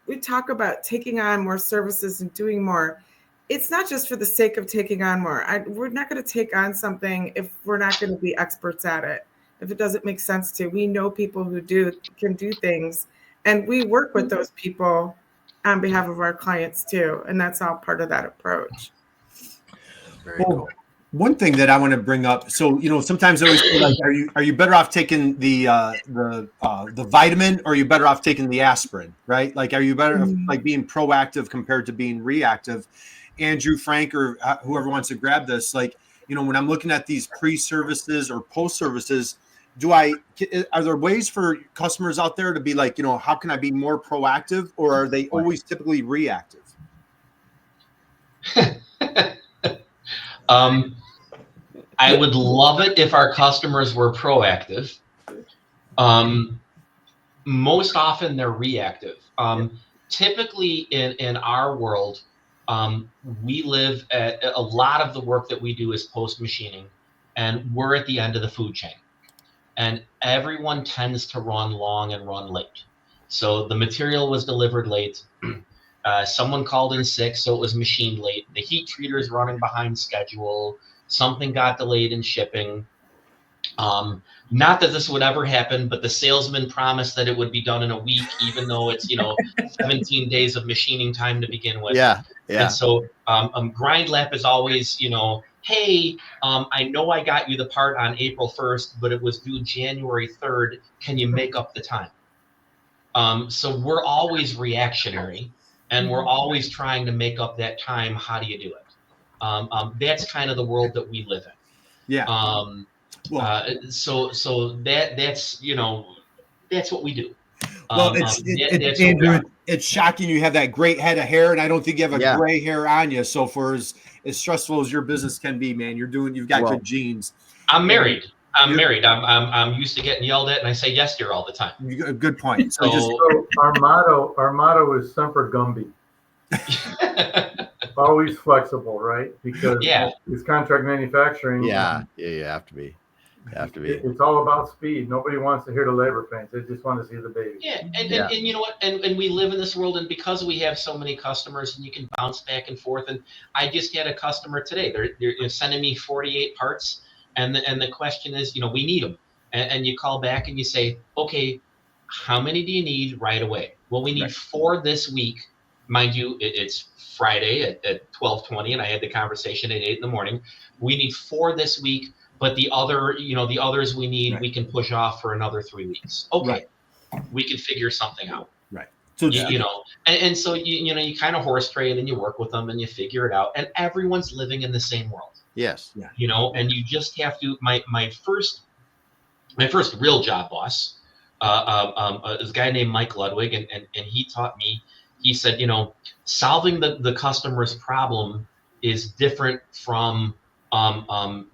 we talk about taking on more services and doing more, it's not just for the sake of taking on more. We're not going to take on something if we're not going to be experts at it, if it doesn't make sense to. We know people who can do things, and we work with those people on behalf of our clients too, and that's all part of that approach. Very cool. One thing that I want to bring up, so sometimes I always feel like, are you better off taking the vitamin, or are you better off taking the aspirin, right? Like, are you better off, like, being proactive compared to being reactive? Andrew, Frank, or whoever wants to grab this, like, when I'm looking at these pre-services or post-services, are there ways for customers out there to be like, how can I be more proactive, or are they always typically reactive? I would love it if our customers were proactive. Most often they're reactive. Typically in our world, we live at a lot of the work that we do is post machining, and we're at the end of the food chain. And everyone tends to run long and run late. So the material was delivered late. Someone called in sick, so it was machined late. The heat treater is running behind schedule. Something got delayed in shipping. Not that this would ever happen, but the salesman promised that it would be done in a week, even though it's 17 days of machining time to begin with. Yeah. And so grind lap is always, hey, I know I got you the part on April 1st, but it was due January 3rd. Can you make up the time? So we're always reactionary, and we're always trying to make up that time. How do you do it? That's kind of the world that we live in. Yeah. So that's that's what we do. Well, Andrew, it's shocking you have that great head of hair, and I don't think you have a gray hair on you. So for as stressful as your business can be, man, you've got good genes. I'm married. I'm used to getting yelled at, and I say yes, dear, all the time. Good point. So our motto is Semper Gumby. Always flexible, right? Because it's contract manufacturing. Yeah, you have to be. It's all about speed. Nobody wants to hear the labor pains. They just want to see the baby. And you know what? And we live in this world, and because we have so many customers, and you can bounce back and forth. And I just had a customer today. They're sending me 48 parts, and the question is, we need them. And you call back and you say, okay, how many do you need right away? Well, we need 4 this week. Mind you, it's Friday at 12:20, and I had the conversation at 8 in the morning. We need 4 this week. But the others we need, we can push off for another 3 weeks. Okay, we can figure something out. Right. So and so you kind of horse trade, and you work with them, and you figure it out. And everyone's living in the same world. Yes. Yeah. And you just have to. My first real job boss, is a guy named Mike Ludwig, and he taught me. He said, solving the customer's problem is different from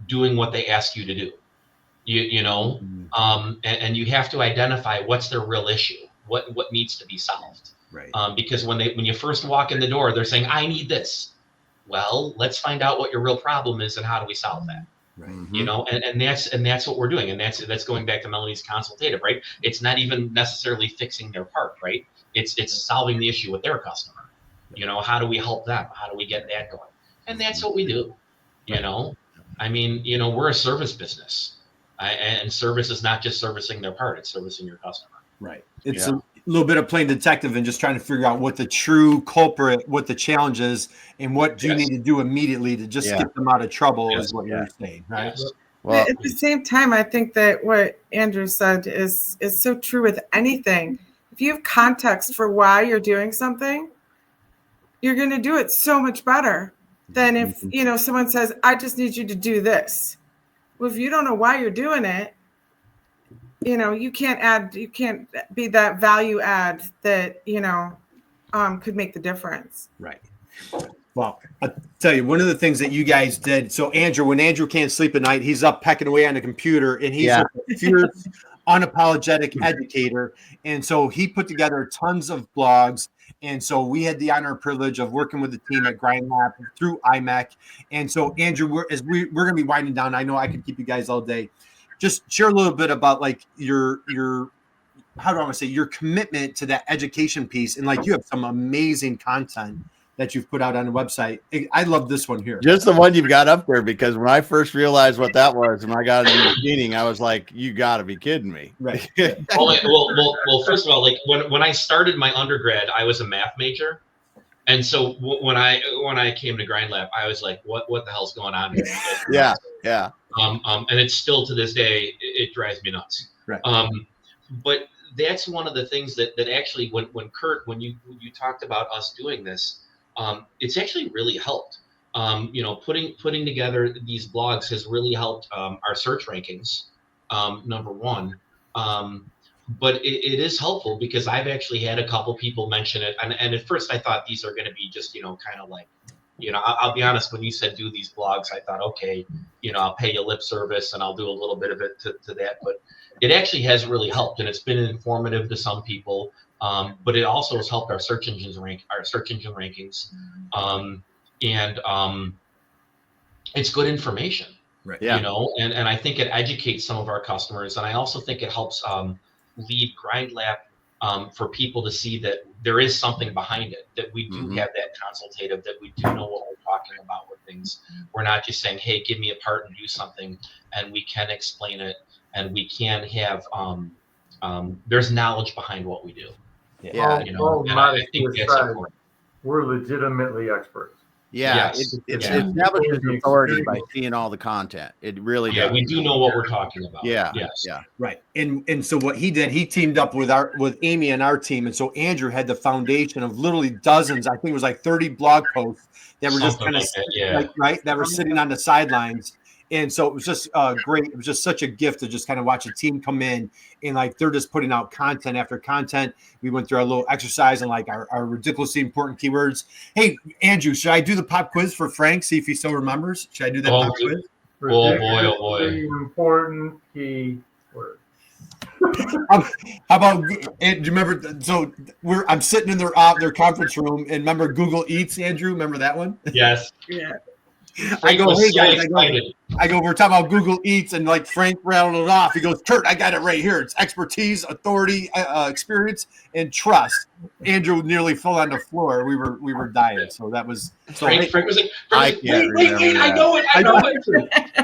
doing what they ask you to do, and you have to identify what's their real issue, what needs to be solved. Right. Because when you first walk in the door, they're saying, I need this. Well, let's find out what your real problem is and how do we solve that. Right. And that's what we're doing. And that's going back to Melanie's consultative, right? It's not even necessarily fixing their part, right? It's solving the issue with their customer. How do we help them? How do we get that going? And that's what we do. We're a service business, and service is not just servicing their part; it's servicing your customer. Right. It's a little bit of playing detective and just trying to figure out what the true culprit, what the challenge is, and what do you need to do immediately to just get them out of trouble is what you're saying, right? Well, at the same time, I think that what Andrew said is so true with anything. If you have context for why you're doing something, you're going to do it so much better than if, someone says, I just need you to do this. Well, if you don't know why you're doing it, you can't be that value add that, could make the difference. Right. Well, I'll tell you, one of the things that you guys did. So Andrew, when Andrew can't sleep at night, he's up pecking away on the computer, and he's a fierce, unapologetic educator. And so he put together tons of blogs. And so we had the honor and privilege of working with the team at GrindLab through IMEC. And so Andrew, we're going to be winding down. I know I could keep you guys all day. Just share a little bit about like your how do I want to say, your commitment to that education piece. And like, you have some amazing content that you've put out on the website. I love this one here. Just the one you've got up there, because when I first realized what that was, when I got into the meeting, I was like, you got to be kidding me. Right. Well, first of all, like when I started my undergrad, I was a math major. And so when I came to GrindLab, I was like, what the hell's going on here? Yeah. And it's still to this day, it drives me nuts. Right. But that's one of the things that actually, when Kurt, when you talked about us doing this, it's actually really helped. Putting together these blogs has really helped our search rankings, number one. But it is helpful because I've actually had a couple people mention it. And at first I thought these are going to be just, kind of like, I'll be honest, when you said do these blogs, I thought, okay, I'll pay you lip service and I'll do a little bit of it to that. But it actually has really helped, and it's been informative to some people. But it also has helped our search engine rankings. It's good information, right? Yeah. And I think it educates some of our customers. And I also think it helps lead GrindLab for people to see that there is something behind it, that we do have that consultative, that we do know what we're talking about with things. We're not just saying, hey, give me a part and do something, and we can explain it, and we can have, there's knowledge behind what we do. Yeah. And I think that's important. We're legitimately experts. Yeah, Yes. it Yeah. establishes authority by seeing all the content. It really does. Yeah, we do know what we're talking about. Yeah, Yes. yeah. Right. And so what he did, he teamed up with Amy and our team. And so Andrew had the foundation of literally dozens, I think it was like 30 blog posts that were just kind of that were sitting on the sidelines. And so it was just great. It was just such a gift to just kind of watch a team come in and like they're just putting out content after content. We went through our little exercise and like our ridiculously important keywords. Hey, Andrew, should I do the pop quiz for Frank? See if he still remembers. Should I do that pop quiz? Oh boy. Important keyword. How about? And do you remember? So I'm sitting in their conference room, and remember Google Eats, Andrew? Remember that one? Yes. Yeah. I go, hey guys, I go, we're talking about Google Eats, and like Frank rattled it off. He goes, Kurt, I got it right here. It's expertise, authority, experience, and trust. Andrew nearly fell on the floor. We were dying. So that was Frank was like, wait, I know it.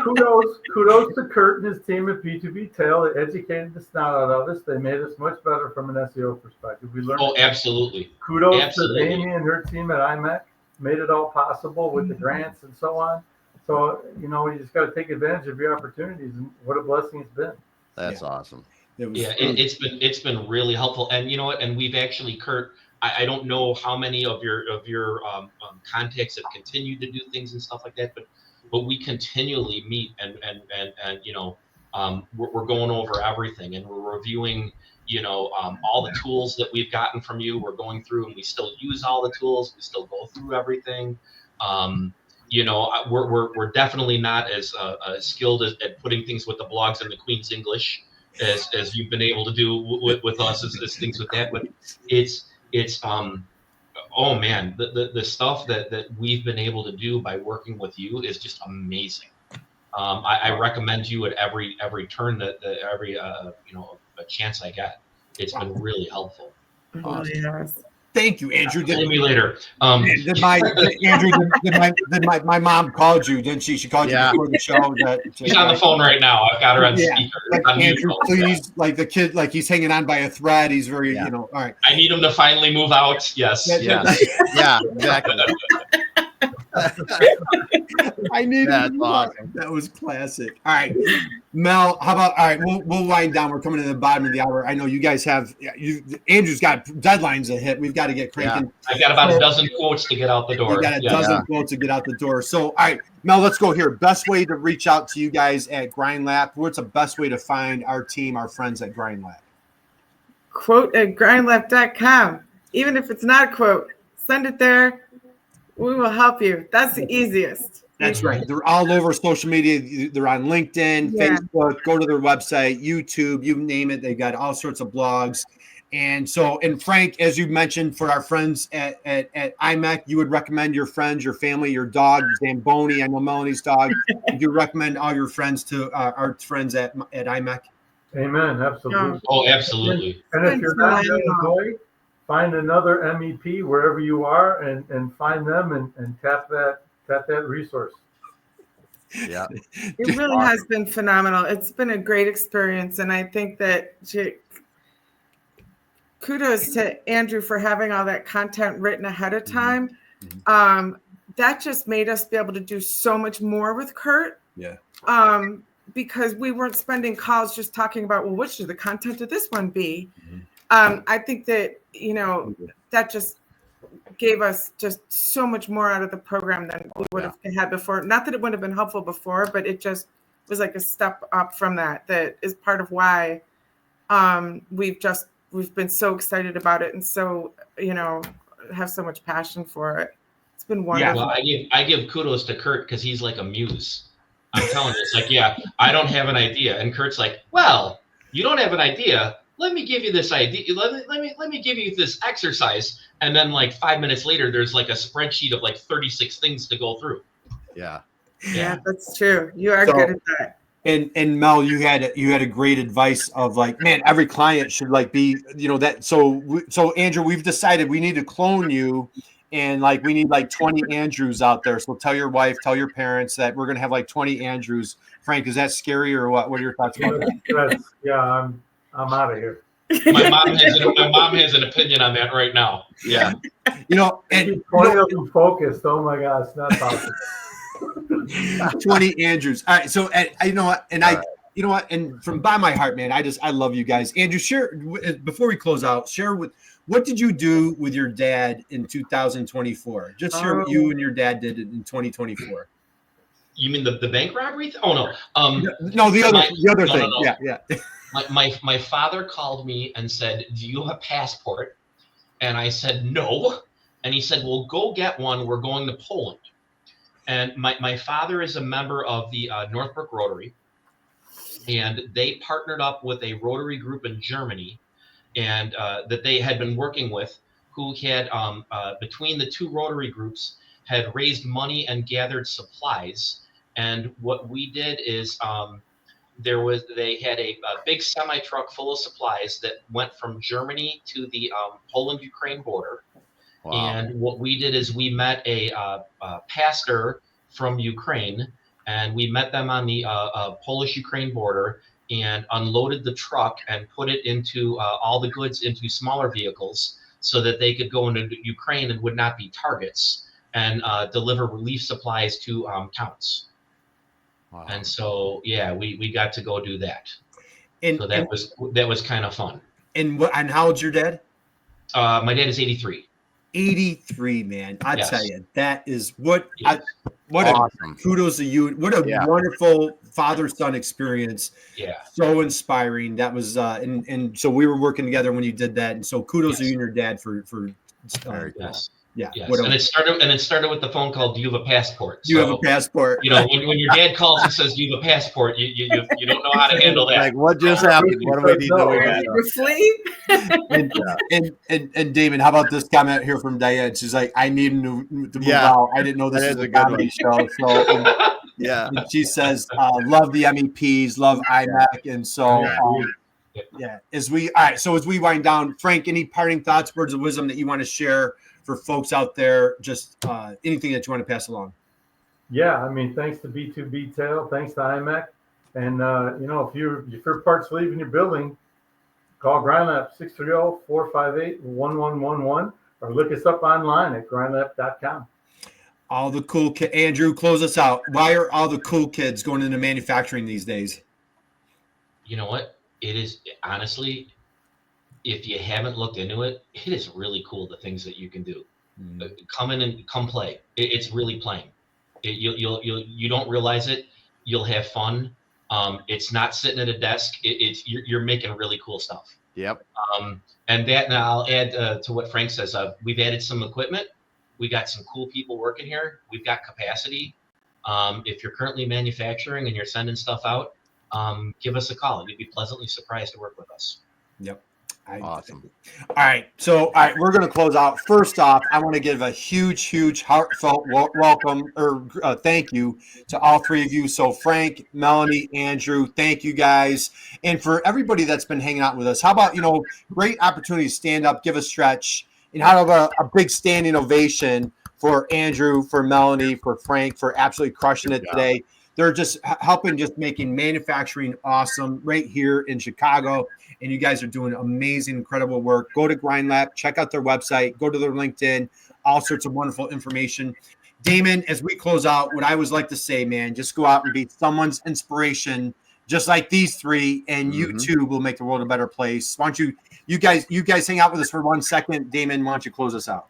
Kudos to Kurt and his team at B2Btail. They educated the snot out of us. They made us much better from an SEO perspective. We learned. Oh, absolutely. Kudos to Amy and her team at IMEC. Made it all possible with the grants and so on. So, you just got to take advantage of your opportunities, and what a blessing it's been. That's awesome. It's been really helpful. And you know what? And we've actually, Kurt, I don't know how many of your contacts have continued to do things and stuff like that, but we continually meet and we're going over everything, and we're reviewing all the tools that we've gotten from you. We're going through, and we still use all the tools. We still go through everything. We're definitely not as skilled at putting things with the blogs and the Queen's English as you've been able to do with us as things with that. But it's oh man, the stuff that we've been able to do by working with you is just amazing. I recommend you at every turn every a chance I get. It's been really helpful. Awesome. Yes. Thank you, Andrew. Call me later. Did my mom called you? Didn't she? She called you before the show. She's on the phone right now. I've got her on speaker. Andrew, please, like the kid, like he's hanging on by a thread. He's very, all right. I need him to finally move out. Yes. Yeah, exactly. I needed That's that. awesome. That was classic. All right, Mel, how about, all right, we'll wind down. We're coming to the bottom of the hour. I know you guys have, Andrew's got deadlines to hit. We've got to get cranking. I've got about a dozen quotes to get out the door. You got a dozen quotes to get out the door. So, all right, Mel, let's go here. Best way to reach out to you guys at GrindLab. What's the best way to find our team, our friends at GrindLab? Quote at grindlab.com. Even if it's not a quote, send it there. We will help you. That's the easiest. That's right. They're all over social media. They're on LinkedIn, Facebook. Go to their website, YouTube, you name it. They've got all sorts of blogs. And so, and Frank, as you mentioned, for our friends at IMEC, you would recommend your friends, your family, your dog, Zamboni. I know Melanie's dog. Would you recommend all your friends to our friends at IMEC? Amen. Absolutely. Oh, absolutely. And if you're not in Illinois, find another MEP wherever you are and find them and tap that resource. Yeah. It really has been phenomenal. It's been a great experience. And I think that kudos to Andrew for having all that content written ahead of time. That just made us be able to do so much more with Kurt. Yeah. Because we weren't spending calls just talking about, well, what should the content of this one be? I think that, that just gave us just so much more out of the program than we would have had before. Not that it wouldn't have been helpful before, but it just was like a step up from that is part of why we've been so excited about it and so, have so much passion for it. It's been wonderful. Yeah, well, I give kudos to Kurt because he's like a muse. I'm telling you, it's like, I don't have an idea. And Kurt's like, well, you don't have an idea. Let me give you this idea. Let me give you this exercise. And then like 5 minutes later, there's like a spreadsheet of like 36 things to go through. Yeah, that's true. You are good at that. And Mel, you had a great advice of like, man, every client should like be, that. So Andrew, we've decided we need to clone you. And like, we need like 20 Andrews out there. So tell your wife, tell your parents that we're going to have like 20 Andrews. Frank, is that scary or what? What are your thoughts about that? I'm out of here. My mom has an opinion on that right now. Yeah. And 20 of them focused. Oh my gosh, it's not possible. 20 Andrews. All right. So, you know what? And and from by my heart, man, I love you guys. Andrew, share, before we close out, what did you do with your dad in 2024? Just share what you and your dad did in 2024. You mean the bank robbery? Oh no. No, the other thing. No. Yeah. My father called me and said, "Do you have a passport?" And I said, "No." And he said, "Well, go get one. We're going to Poland." And my father is a member of the Northbrook Rotary, and they partnered up with a Rotary group in Germany, and that they had been working with, who had between the two Rotary groups had raised money and gathered supplies. And what we did is they had a big semi truck full of supplies that went from Germany to the Poland-Ukraine border. Wow. And what we did is we met a pastor from Ukraine, and we met them on the Polish-Ukraine border and unloaded the truck and put it into all the goods into smaller vehicles so that they could go into Ukraine and would not be targets, and deliver relief supplies to towns. Wow. And so, we got to go do that. So that was kind of fun. And how old's your dad? My dad is 83. 83, man. I tell you, that is what awesome. Kudos to you. What a wonderful father-son experience. Yeah. So inspiring. That was and so we were working together when you did that. And so kudos to you and your dad for very cool. Yeah. Yes. And it started with the phone call. Do you have a passport? Do you have a passport? When your dad calls and says, "Do you have a passport?" You don't know how to handle that. Like, what just happened? What do we need to sleep? And Damon, how about this comment here from Diane? She's like, "I need him to move out. I didn't know this was a comedy show." So and she says, "Love the MEPs, love IMEC," and so As we wind down, Frank, any parting thoughts, words of wisdom that you want to share for folks out there? Just anything that you want to pass along. Yeah, I mean, thanks to B2Btail, thanks to IMEC, and if your part's leaving your building, call GrindLab 630-458-1111 or look us up online at grindlab.com. All the cool kids. Andrew, close us out. Why are all the cool kids going into manufacturing these days? You know what? It is honestly, if you haven't looked into it, it is really cool the things that you can do. Come in and come play. It's really playing. You don't realize it. You'll have fun. It's not sitting at a desk. You're making really cool stuff. Yep. And I'll add to what Frank says. We've added some equipment. We got some cool people working here. We've got capacity. If you're currently manufacturing and you're sending stuff out, give us a call. You'd be pleasantly surprised to work with us. Yep. Awesome. All right. So, all right, we're going to close out. First off, I want to give a huge, heartfelt welcome or thank you to all three of you. So, Frank, Melanie, Andrew, thank you guys. And for everybody that's been hanging out with us, how about, great opportunity to stand up, give a stretch, and how about a big standing ovation for Andrew, for Melanie, for Frank, for absolutely crushing it today. They're just helping, just making manufacturing awesome right here in Chicago. And you guys are doing amazing, incredible work. Go to GrindLab, check out their website, go to their LinkedIn, all sorts of wonderful information. Damon, as we close out, what I always like to say, man, just go out and be someone's inspiration, just like these three, and you too will make the world a better place. Why don't you guys hang out with us for 1 second. Damon, why don't you close us out?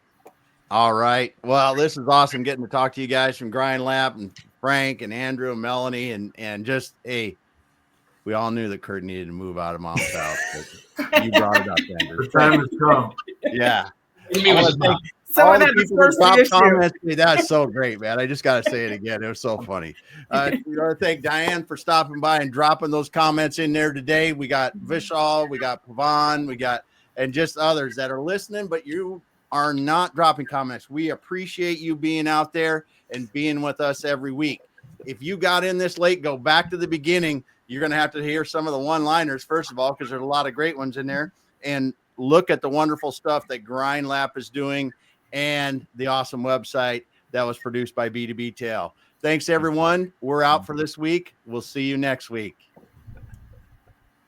All right. Well, this is awesome getting to talk to you guys from GrindLab and Frank and Andrew and Melanie and just, hey, we all knew that Kurt needed to move out of Mom's house. But you brought it up, Andrew. The time has come. Yeah. Someone had to first the issue. That's so great, man. I just got to say it again. It was so funny. We want to thank Diane for stopping by and dropping those comments in there today. We got Vishal, we got Pavan, and just others that are listening, but you are not dropping comments. We appreciate you being out there and being with us every week. If you got in this late, go back to the beginning. You're going to have to hear some of the one-liners, first of all, because there's a lot of great ones in there. And look at the wonderful stuff that GrindLab is doing and the awesome website that was produced by B2Btail. Thanks, everyone. We're out for this week. We'll see you next week.